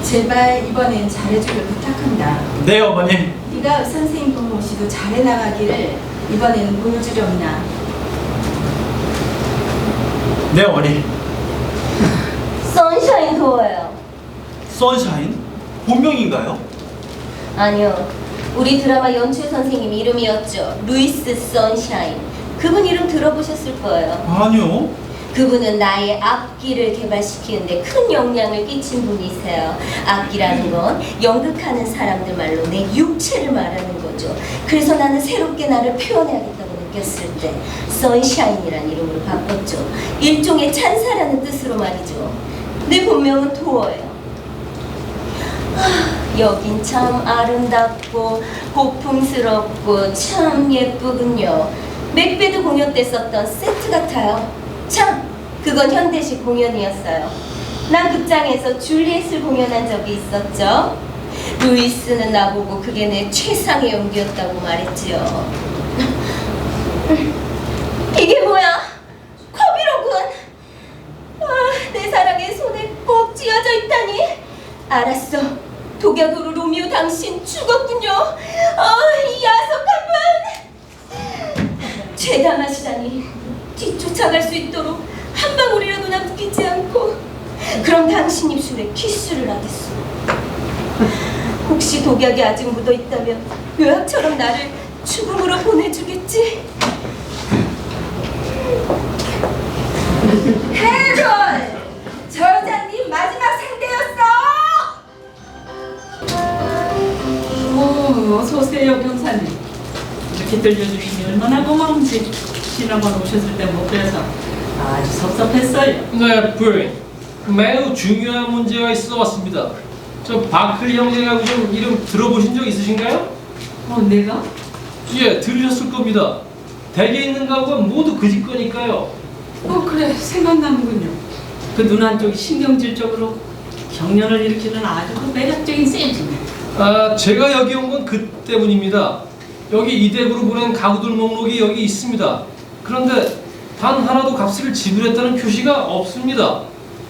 제발 이번엔 잘해주길 부탁한다. 네, 어머니. 네가 의사선생님 분 모시고 잘해 나가기를 이번에는 보여주렵나. 네, 어머니. 선샤인 더워요. 선샤인? 본명인가요? 아니요. 우리 드라마 연출 선생님 이름이었죠. 루이스 선샤인. 그분 이름 들어보셨을 거예요. 아니요. 그분은 나의 악기를 개발시키는데 큰 영향을 끼친 분이세요. 악기라는 건 연극하는 사람들 말로 내 육체를 말하는 거죠. 그래서 나는 새롭게 나를 표현해야겠다고 느꼈을 때 선샤인이라는 이름으로 바꿨죠. 일종의 찬사라는 뜻으로 말이죠. 내 본명은 도어예요. 여긴 참 아름답고 고풍스럽고 참 예쁘군요. 맥베드 공연 때 썼던 세트 같아요. 참, 그건 현대식 공연이었어요. 난 극장에서 줄리엣을 공연한 적이 있었죠. 루이스는 나보고 그게 내 최상의 연기였다고 말했지요. 이게 뭐야? 컵이로군. 내 사랑의 손에 꼭 쥐어져 있다니. 알았어. 독약으로 로미오 당신 죽었군요. 이 야속한 분. 죄다 마시다니. 뒤쫓아갈 수 있도록 한 방울이라도 남기지 않고. 그럼 당신 입술에 키스를 하겠어. 혹시 독약이 아직 묻어있다면 묘약처럼 나를 죽음으로 보내주겠지? 해롤! 저 여자님 마지막 상대였어! 어서오세요, 경사님. 이렇게 들려주시니 얼마나 고마운지 지난번 오셨을 때 못 뵈서 아주 섭섭했어요. 네, 부인. 매우 중요한 문제가 있어 왔습니다. 저 바클리 형제라고 좀 이름 들어보신 적 있으신가요? 내가? 예, 들으셨을 겁니다. 댁에 있는 가구가 모두 그 집 거니까요. 그래, 생각나는군요. 그 눈 한쪽이 신경질적으로 경련을 일으키는 아주 그 매력적인 센스네. 제가 여기 온 건 그 때문입니다. 여기 이댁으로 보낸 가구들 목록이 여기 있습니다. 그런데 단 하나도 값을 지불했다는 표시가 없습니다.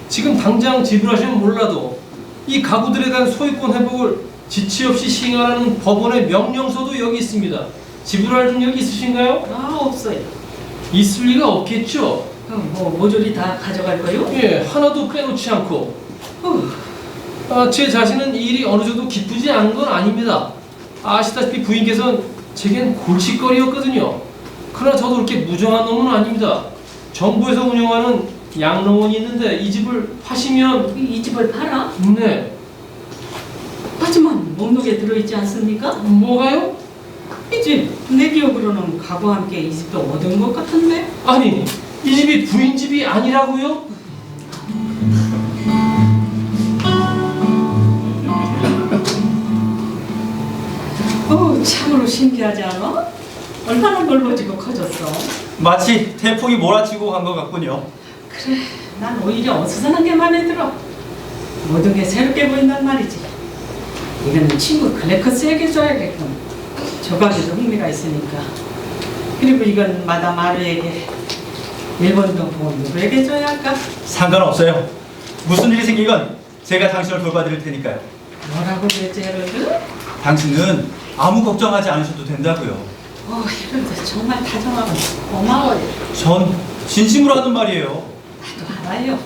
지금 당장 지불하시면 몰라도 이 가구들에 대한 소유권 회복을 지체 없이 시행하라는 법원의 명령서도 여기 있습니다. 지불할 능력이 있으신가요? 없어요. 있을 리가 없겠죠. 모조리 다 가져갈 거요? 예, 하나도 빼놓지 않고. 제 자신은 이 일이 어느 정도 기쁘지 않은 건 아닙니다. 아시다시피 부인께서는 제겐 골칫거리였거든요. 그러나 저도 그렇게 무정한 놈은 아닙니다. 정부에서 운영하는 양로원이 있는데 이 집을 파시면... 이 집을 팔아? 네. 하지만 목록에 들어있지 않습니까? 뭐가요? 이 집, 내 기억으로는 가구와 함께 이 집도 얻은 것 같은데? 아니, 이 집이 부인 집이 아니라고요? 참으로 신기하지 않아? 얼마나 넓어지고 커졌어. 마치 태풍이 몰아치고 간 것 같군요. 그래, 난 오히려 어수선한 게 마음에 들어. 모든 게 새롭게 보인단 말이지. 이거는 친구 클레커스에게 줘야겠군. 조각에도 흥미가 있으니까. 그리고 이건 마담 아르에게, 일본도 누구에게 줘야 할까? 상관없어요. 무슨 일이 생기건 제가 당신을 돌봐드릴 테니까요. 뭐라고 그랬지, 헤럴드? 당신은 아무 걱정하지 않으셔도 된다고요. 헤럴드 정말 다정하고 고마워요. 전 진심으로 하는 말이에요. 나도 알아요.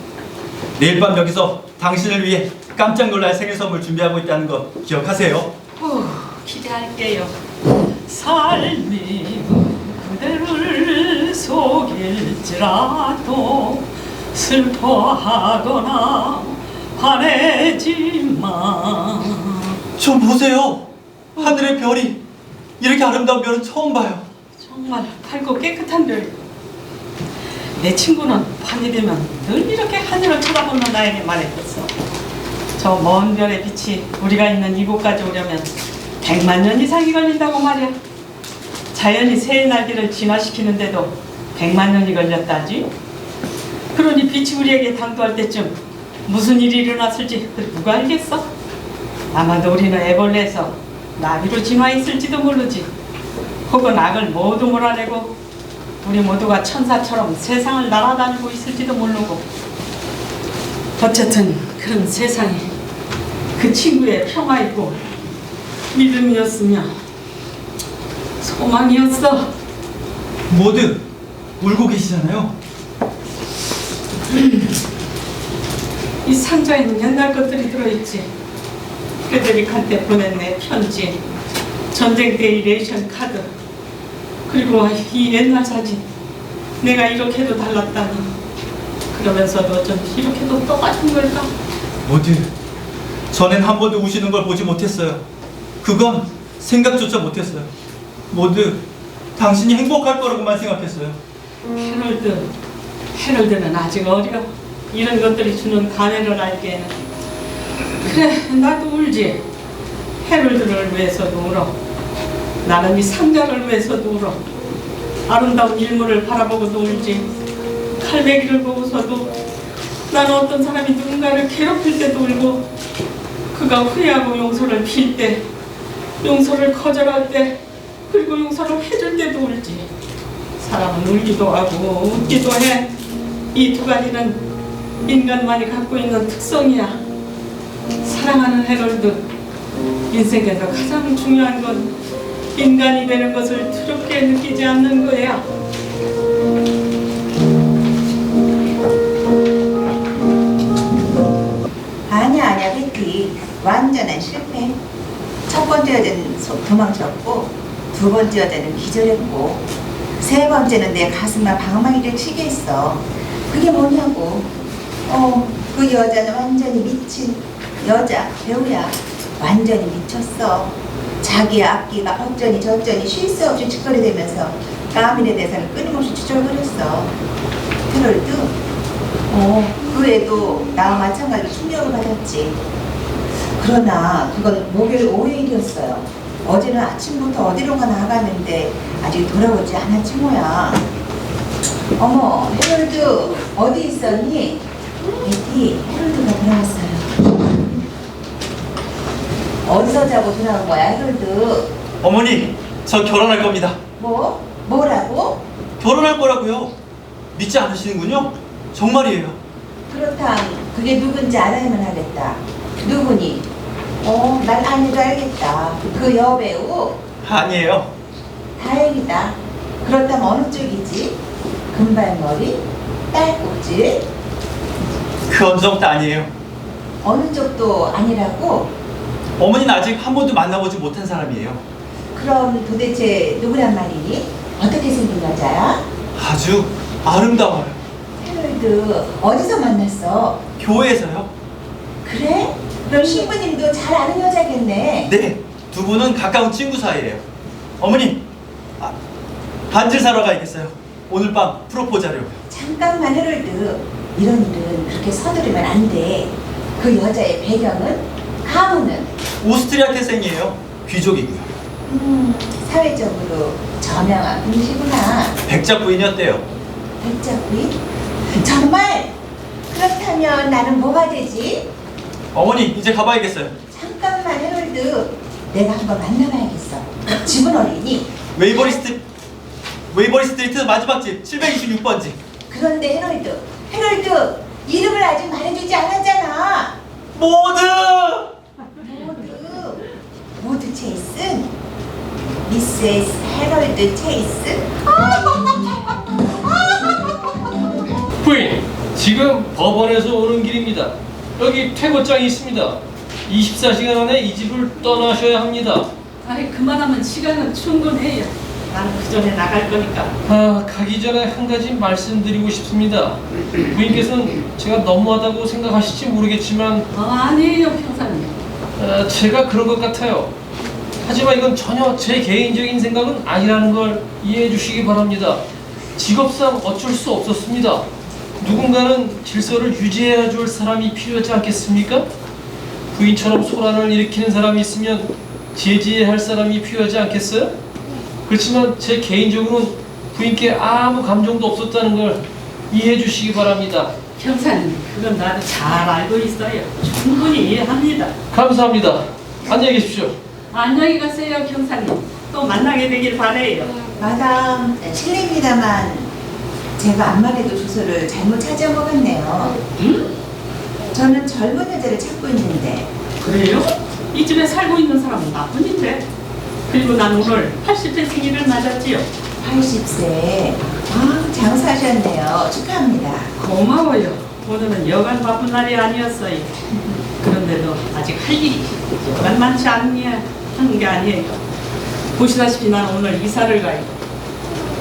내일 밤 여기서 당신을 위해 깜짝 놀랄 생일 선물 준비하고 있다는 거 기억하세요? 기대할게요. 삶이 그대를 속일지라도 슬퍼하거나 화내지 마. 좀 보세요. 하늘의 별이 이렇게 아름다운 별은 처음 봐요. 정말 밝고 깨끗한 별이고, 내 친구는 밤이 되면 늘 이렇게 하늘을 쳐다보며 나에게 말했었어. 저 먼 별의 빛이 우리가 있는 이곳까지 오려면 100만 년 이상이 걸린다고 말이야. 자연이 새의 날개를 진화시키는데도 100만 년이 걸렸다지. 그러니 빛이 우리에게 당도할 때쯤 무슨 일이 일어났을지 누가 알겠어? 아마도 우리는 애벌레에서 나비로 진화했을지도 모르지. 혹은 악을 모두 몰아내고 우리 모두가 천사처럼 세상을 날아다니고 있을지도 모르고. 어쨌든 그런 세상에 그 친구의 평화이고 믿음이었으며 소망이었어. 모두 울고 계시잖아요. 이 상자에는 옛날 것들이 들어있지. 프레데릭한테 보낸 내 편지, 전쟁 때의 레이션 카드, 그리고 이 옛날 사진. 내가 이렇게도 달랐다니. 그러면서도 어쩜 이렇게도 똑같은 걸까? 모두 전엔 한 번도 우시는 걸 보지 못했어요. 그건 생각조차 못했어요. 모두 당신이 행복할 거라고만 생각했어요. 헤럴드는 아직 어려. 이런 것들이 주는 감회를 알기에는. 그래, 나도 울지. 헤럴드를 위해서도 울어. 나는 이 상자를 위해서도 울어. 아름다운 일물을 바라보고도 울지. 칼배기를 보고서도, 나는 어떤 사람이 누군가를 괴롭힐 때도 울고, 그가 후회하고 용서를 빌 때, 용서를 거절할 때, 그리고 용서를 해줄 때도 울지. 사람은 울기도 하고 웃기도 해. 이 두 가지는 인간만이 갖고 있는 특성이야. 사랑하는 헤럴드, 인생에서 가장 중요한 건 인간이 되는 것을 두렵게 느끼지 않는 거야. 아니야 베티, 완전한 실패. 첫 번째 여자는 도망쳤고, 두 번째 여자는 기절했고, 세 번째는 내 가슴만 방망이를 치게 했어. 그게 뭐냐고. 그 여자는 완전히 미친 여자 배우야. 완전히 미쳤어. 자기 앞기가 어쩌니 저쩌니 쉴 수 없이 짓거리대면서 까밀에 대해서는 끊임없이 추적거렸어. 헤럴드, 그 애도 나와 마찬가지로 충격을 받았지. 그러나 그건 목요일 오후 일이었어요. 어제는 아침부터 어디론가 나가는데 아직 돌아오지 않았지 뭐야. 어머, 헤럴드 어디 있었니? 에디, 헤럴드가 돌아왔어요. 어디서 자고 돌아온 거야, 헤럴드? 어머니, 저 결혼할 겁니다. 뭐? 뭐라고? 결혼할 거라고요. 믿지 않으시는군요. 정말이에요. 그렇담 그게 누군지 알아야만 하겠다. 누구니? 난 아니도 알겠다. 그 여배우? 아니에요. 다행이다. 그렇다면 어느 쪽이지? 금발머리? 딸꾹질? 그 언정도 아니에요. 어느 쪽도 아니라고? 어머니는 아직 한 번도 만나보지 못한 사람이에요. 그럼 도대체 누구란 말이니? 어떻게 생긴 여자야? 아주 아름다워요. 헤럴드 어디서 만났어? 교회에서요. 그래? 그럼 신부님도 잘 아는 여자겠네. 네, 두 분은 가까운 친구 사이예요. 어머니, 반지를 사러 가야겠어요. 오늘 밤 프로포즈 하려고요. 잠깐만 헤럴드. 이런 일은 그렇게 서두르면 안 돼. 그 여자의 배경은? 가문은? 오스트리아 태생이에요. 귀족이고요. 사회적으로 저명한 분이시구나. 백작 부인이었대요. 백작부인? 정말? 그렇다면 나는 뭐가 되지? 어머니, 이제 가봐야겠어요. 잠깐만 헤럴드. 내가 한번 만나봐야겠어. 집은 어디니? 웨이버리 스트리트 마지막 집 726번지. 그런데 헤럴드 이름을 아직 말해주지 않았잖아. 모두 체이슨? 미세스 헤럴드 체이슨? 부인, 지금 법원에서 오는 길입니다. 여기 퇴거장이 있습니다. 24시간 안에 이 집을 떠나셔야 합니다. 아이, 그만하면 시간은 충분해요. 나는 그 전에 나갈 거니까. 가기 전에 한 가지 말씀드리고 싶습니다. 부인께서는 제가 너무하다고 생각하실지 모르겠지만 아니에요, 형사님. 제가 그런 것 같아요. 하지만 이건 전혀 제 개인적인 생각은 아니라는 걸 이해해 주시기 바랍니다. 직업상 어쩔 수 없었습니다. 누군가는 질서를 유지해야 줄 사람이 필요하지 않겠습니까? 부인처럼 소란을 일으키는 사람이 있으면 제지해야 할 사람이 필요하지 않겠어요? 그렇지만 제 개인적으로는 부인께 아무 감정도 없었다는 걸 이해해 주시기 바랍니다. 형사님, 그건 나도 잘 알고 있어요. 충분히 이해합니다. 감사합니다. 안녕히 계십시오. 안녕히 가세요, 형사님. 또 만나게 되길 바래요. 마담, 실례입니다만 제가 안마래도 주소를 잘못 찾아온 것 같네요. 응? 저는 젊은 여자를 찾고 있는데. 그래요? 이 집에 살고 있는 사람은 나뿐인데. 그리고 난 오늘 80세 생일을 맞았지요. 80세. 장사하셨네요. 축하합니다. 고마워요. 오늘은 여간 바쁜 날이 아니었어요. 그런데도 아직 할 일이 여간 많지 않은 게 아니에요. 보시다시피 난 오늘 이사를 가요.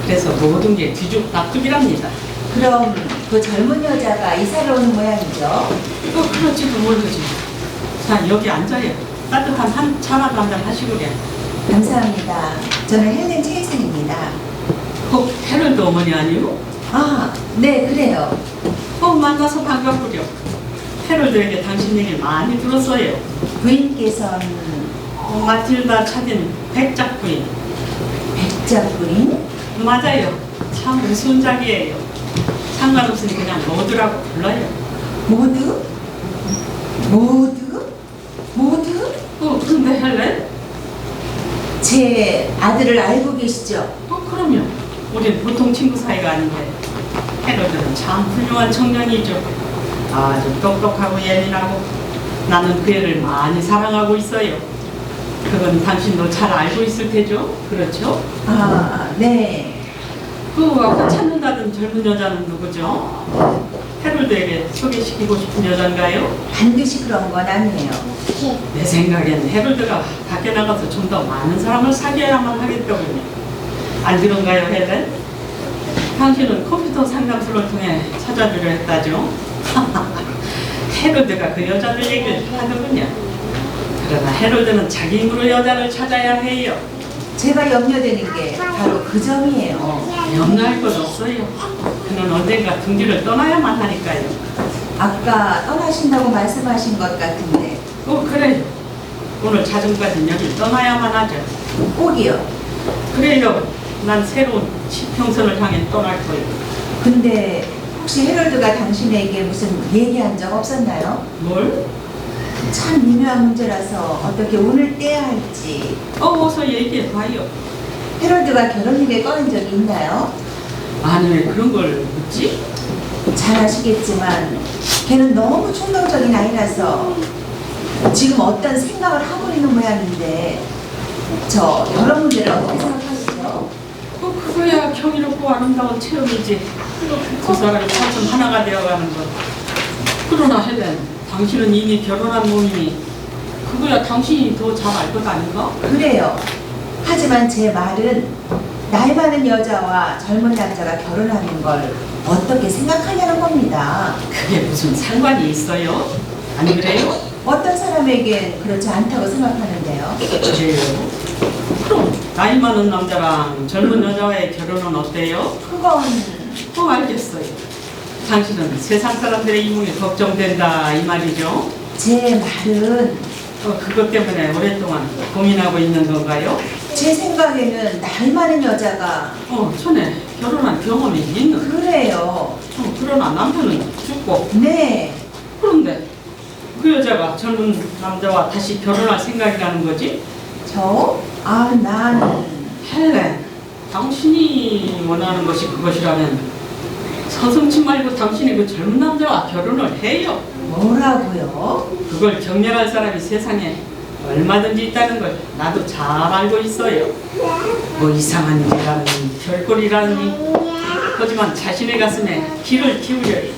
그래서 모든 게 뒤죽박죽이랍니다. 그럼 그 젊은 여자가 이사를 오는 모양이죠? 그럴지도 모르지. 자, 여기 앉아요. 따뜻한 차라도 한잔 하시구려. 감사합니다. 저는 헬렌 체이슨입니다. 혹 헤럴드 어머니 아니요? 네, 그래요. 만나서 반갑구려. 헤럴드에게 당신 얘기 많이 들었어요. 부인께서는 마틸다 차딘 백작 부인. 백작 부인? 맞아요. 참 우스운 자기예요. 상관없으니 그냥 모두라고 불러요. 모두? 근데 헬렌? 제 아들을 알고 계시죠? 그럼요. 우린 보통 친구 사이가 아닌데 헤럴드는 참 훌륭한 청년이죠. 아주 똑똑하고 예민하고 나는 그 애를 많이 사랑하고 있어요. 그건 당신도 잘 알고 있을 테죠? 그렇죠? 네. 아까 찾는다는 젊은 여자는 누구죠? 헤럴드에게 소개시키고 싶은 여잔가요? 반드시 그런 건 아니에요. 내 생각엔 헤럴드가 밖에 나가서 좀 더 많은 사람을 사귀어야만 하겠더군요. 안 그런가요, 헬렌? 당신은 컴퓨터 상담소를 통해 찾아주려 했다죠? 헤럴드가 그 여자를 얘기를 하더군요. 그러나 헤럴드는 자기 힘으로 여자를 찾아야 해요. 제가 염려되는 게 바로 그 점이에요. 염려할 것 없어요. 그는 언젠가 둥지를 떠나야만 하니까요. 아까 떠나신다고 말씀하신 것 같은데. 그래요. 오늘 자정까지 여길 떠나야만 하죠. 꼭이요. 그래요. 난 새로운 지평선을 향해 떠날 거예요. 근데 혹시 헤럴드가 당신에게 무슨 얘기한 적 없었나요? 뭘? 참 미묘한 문제라서 어떻게 운을 떼야 할지. 어서 얘기해봐요. 헤럴드가 결혼 얘기 꺼낸 적이 있나요? 아니 왜 그런 걸 묻지? 잘 아시겠지만 걔는 너무 충동적인 아이라서 지금 어떤 생각을 하고 있는 모양인데 저 결혼 문제를 어떻게 생각하시죠? 그거야 경이롭고 아름다운 체험이지. 두 사람이 차츰 하나가 되어가는 것. 그러나 헬렌, 당신은 이미 결혼한 몸이니 그거야 당신이 더 잘 알 것 아닌가? 그래요. 하지만 제 말은 나이 많은 여자와 젊은 남자가 결혼하는 걸 어떻게 생각하냐는 겁니다. 그게 무슨 상관이 있어요? 안 그래요? 어떤 사람에겐 그렇지 않다고 생각하는데요. 그래요? 그럼 나이 많은 남자랑 젊은 여자와의 결혼은 어때요? 그건 알겠어요. 당신은 세상 사람들의 이목이 걱정된다 이 말이죠? 제 말은 그것 때문에 오랫동안 고민하고 있는 건가요? 제 생각에는 나이 많은 여자가 전에 결혼한 경험이 있는. 그래요. 그러나 남편은 죽고. 네. 그런데 그 여자가 젊은 남자와 다시 결혼할 생각이라는 거지? 저? 나는 헬렌, 당신이 원하는 것이 그것이라면 서슴지 말고 당신이 그 젊은 남자와 결혼을 해요. 뭐라고요? 그걸 격려할 사람이 세상에 얼마든지 있다는 걸 나도 잘 알고 있어요. 뭐 이상한 일이라느니 별꼴이라느니. 하지만 자신의 가슴에 귀를 기울여요.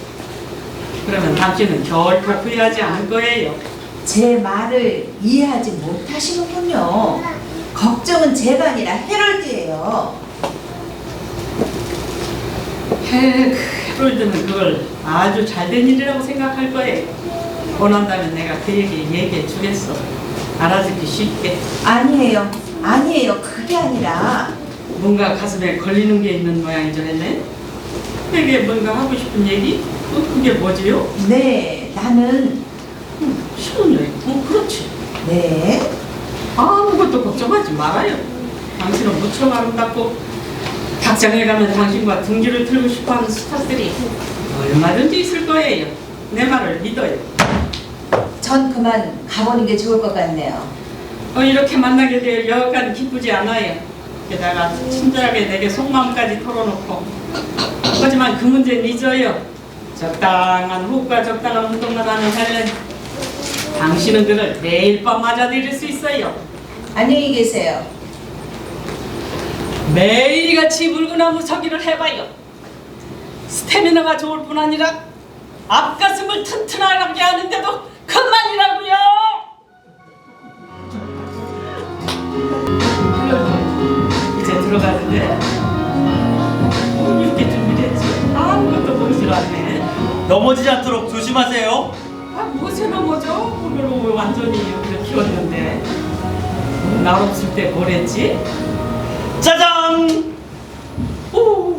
그러면 당신은 결코 후회하지 않을 거예요. 제 말을 이해하지 못하시는군요. 걱정은 제가 아니라 헤럴드예요. 헤럴드는 그걸 아주 잘된 일이라고 생각할 거예요. 원한다면 내가 그에게 얘기해 주겠어. 알아듣기 쉽게. 아니에요. 그게 아니라 뭔가 가슴에 걸리는 게 있는 모양이죠, 헬렌? 내게 뭔가 하고 싶은 얘기? 그게 뭐지요? 네, 나는 신혼여행. 그렇지. 네. 아무것도 걱정하지 말아요. 당신은 무척 아름답고 닭장에 가면 당신과 등기를 틀고 싶어하는 스타들이 얼마든지 있을 거예요. 내 말을 믿어요. 전 그만 가보는 게 좋을 것 같네요. 이렇게 만나게 되어 여간 기쁘지 않아요. 게다가 친절하게 내게 속마음까지 털어놓고. 하지만 그 문제는 잊어요. 적당한 호흡과 적당한 운동만 하는 헬렌. 당신은 그를 매일 밤 맞아들일 수 있어요. 안녕히 계세요. 매일같이 물구나무 서기를 해봐요. 스태미나가 좋을 뿐 아니라 앞가슴을 튼튼하게 하는데도 그만이라고요. 이제 들어가는데 이렇게 준비됐지. 아무것도 보이질 않네. 넘어지지 않도록 조심하세요. 무엇에 넘어져? 오늘 완전히 여기를 키웠는데 날 없을 때 뭘 했지? 짜잔! 오,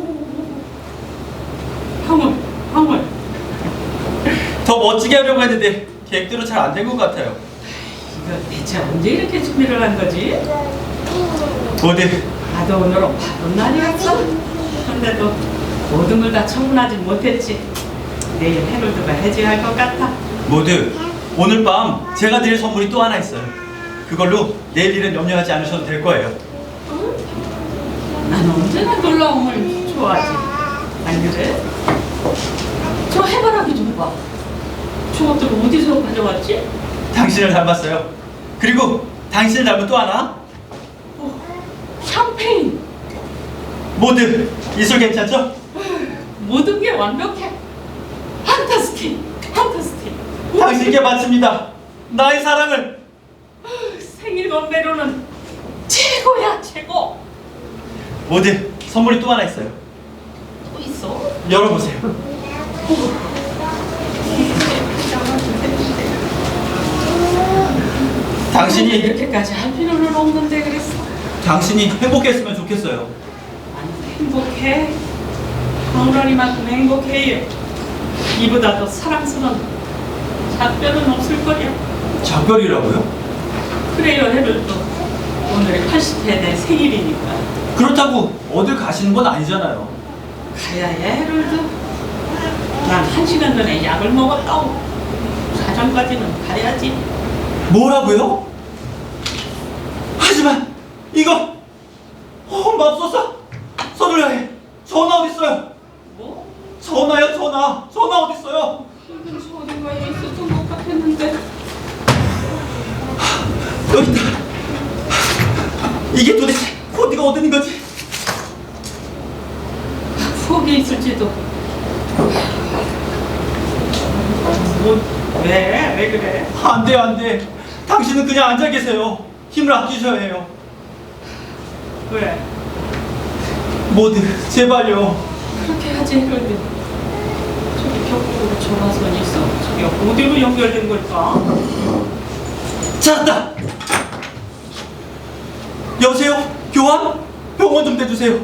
황홀. 더 멋지게 하려고 했는데 계획대로 잘 안 된 것 같아요. 이거 대체 언제 이렇게 준비를 한 거지? 어디? 나도 오늘은 바쁜 날이었어. 근데도 모든 걸 다 처분하지 못했지. 내일 헤럴드가 해줘야 할 것 같아. 모두 오늘 밤 제가 드릴 선물이 또 하나 있어요. 그걸로 내일 일은 염려하지 않으셔도 될 거예요. 난 언제나 놀라움을 좋아하지. 안 그래? 저 해바라기 좀 봐. 저것들은 어디서 가져왔지? 당신을 닮았어요. 그리고 당신을 닮은 또 하나? 샴페인. 모두 이술 괜찮죠? 모든 게 완벽해. 판타스틱. 당신께 바칩니다. 나의 사랑을. 생일 건배로는 최고야, 최고. 모두 선물이 또 하나 있어요. 또 있어? 열어보세요. 당신이 이렇게까지 할 필요는 없는데 그랬어. 당신이 행복했으면 좋겠어요. 아니, 행복해. 황홀하니만큼 행복해요. 이보다 더 사랑스러운 작별은 없을 거야. 작별이라고요? 그래요, 해롤드. 오늘 80회 내 생일이니까. 그렇다고 어딜 가시는 건 아니잖아요. 가야 해, 해롤드. 난 1시간 전에 약을 먹었다고. 사장까지는 가야지. 뭐라고요? 하지만 이거 맙소사 서둘러야 해. 전화 어딨어요? 뭐? 전화요, 전화. 전화 어딨어요? 이건 어딘가에 있었던 것 같았는데. 여기 있다. 이게 도대체 어디가 어딘 거지? 후기 있을지도. 뭐, 왜 그래? 안 돼, 안 돼. 당신은 그냥 앉아 계세요. 힘을 아끼셔야 해요. 왜? 모두 제발요. 그렇게 하지, 해롤드. 저기 벽으로 전화선이 있어. 저기 어디로 연결된 걸까? 찾았다. 여보세요? 교환? 병원 좀 대주세요.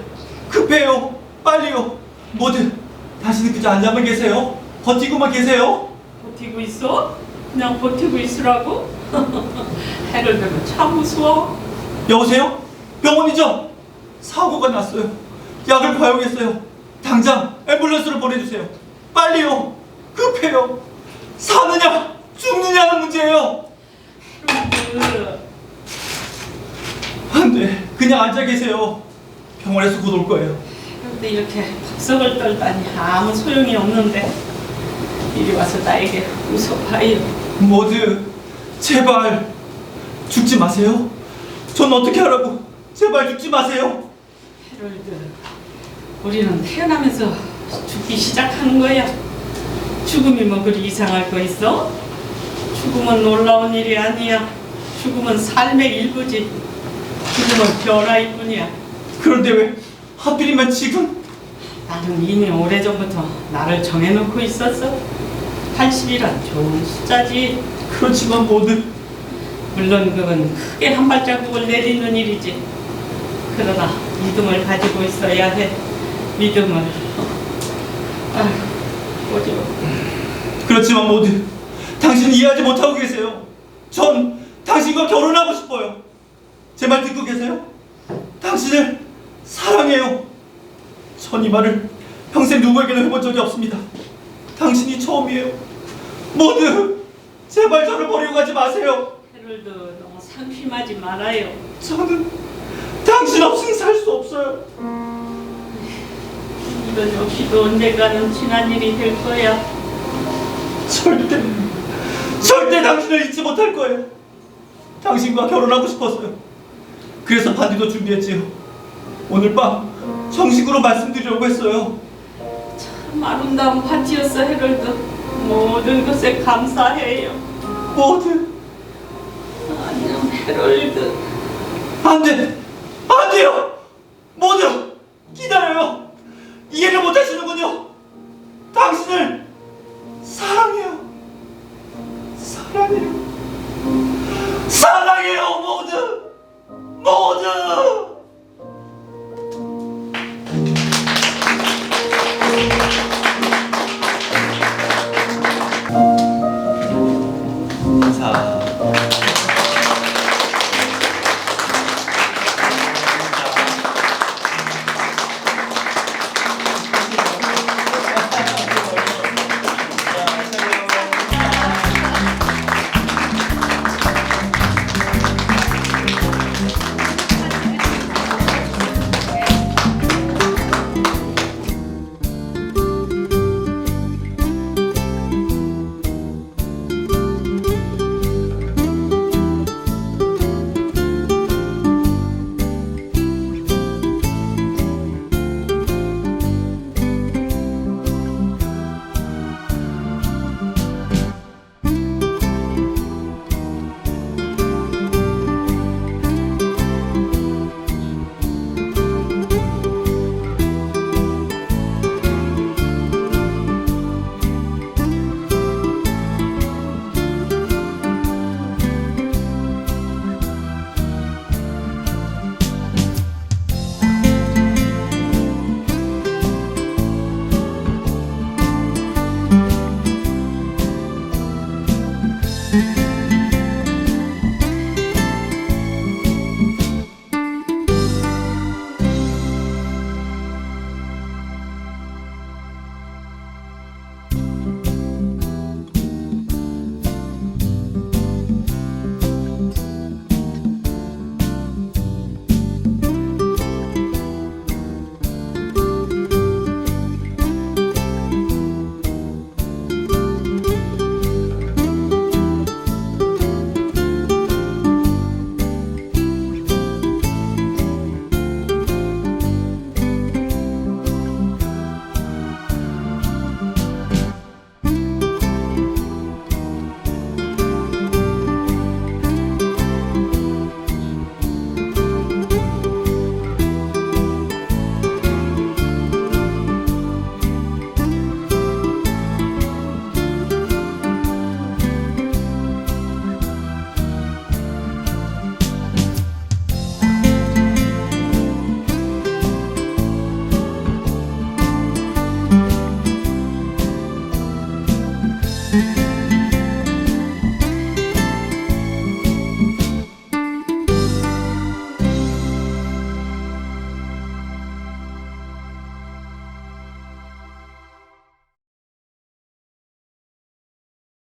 급해요. 빨리요. 모두 당신은 그저 앉아만 계세요. 버티고만 계세요. 버티고 있어? 그냥 버티고 있으라고? 해롤드는 참 무서워. 여보세요? 병원이죠? 사고가 났어요. 약을 봐야겠어요. 당장 앰뷸런스를 보내주세요. 빨리요. 급해요. 사느냐 죽느냐는 문제예요. 해롤드. 안 돼. 그냥 앉아 계세요. 병원에서 곧 올 거예요. 근데 이렇게 법석을 떨다니 아무 소용이 없는데. 이리 와서 나에게 웃어봐요. 모두 제발 죽지 마세요. 전 어떻게 하라고? 제발 죽지 마세요. 해롤드, 우리는 태어나면서 죽기 시작하는 거야. 죽음이 뭐 그리 이상할 거 있어? 죽음은 놀라운 일이 아니야. 죽음은 삶의 일부지. 죽음은 변화일 뿐이야. 그런데 왜 하필이면 지금? 나는 이미 오래전부터 나를 정해놓고 있었어. 80이란 좋은 숫자지. 그렇지만 모두 물론 그건 크게 한 발자국을 내딛는 일이지. 그러나 믿음을 가지고 있어야 해. 믿음을. 아휴, 어지러워. 그렇지만 모두 당신은 이해하지 못하고 계세요. 전 당신과 결혼하고 싶어요. 제 말 듣고 계세요? 당신을 사랑해요. 전 이 말을 평생 누구에게도 해본 적이 없습니다. 당신이 처음이에요. 모두 제발 저를 버리고 가지 마세요. 해롤드, 너무 상심하지 말아요. 저는 당신 없이는 살 수 없어요. 이건 역시도 언젠가는 지난 일이 될 거야. 절대 당신을 잊지 못할 거예요. 당신과 결혼하고 싶었어요. 그래서 반지도 준비했지요. 오늘 밤 정식으로 말씀드리려고 했어요. 참 아름다운 파티였어, 해롤드. 모든 것에 감사해요. 모두 안녕, 해롤드. 안 돼! 안 돼요!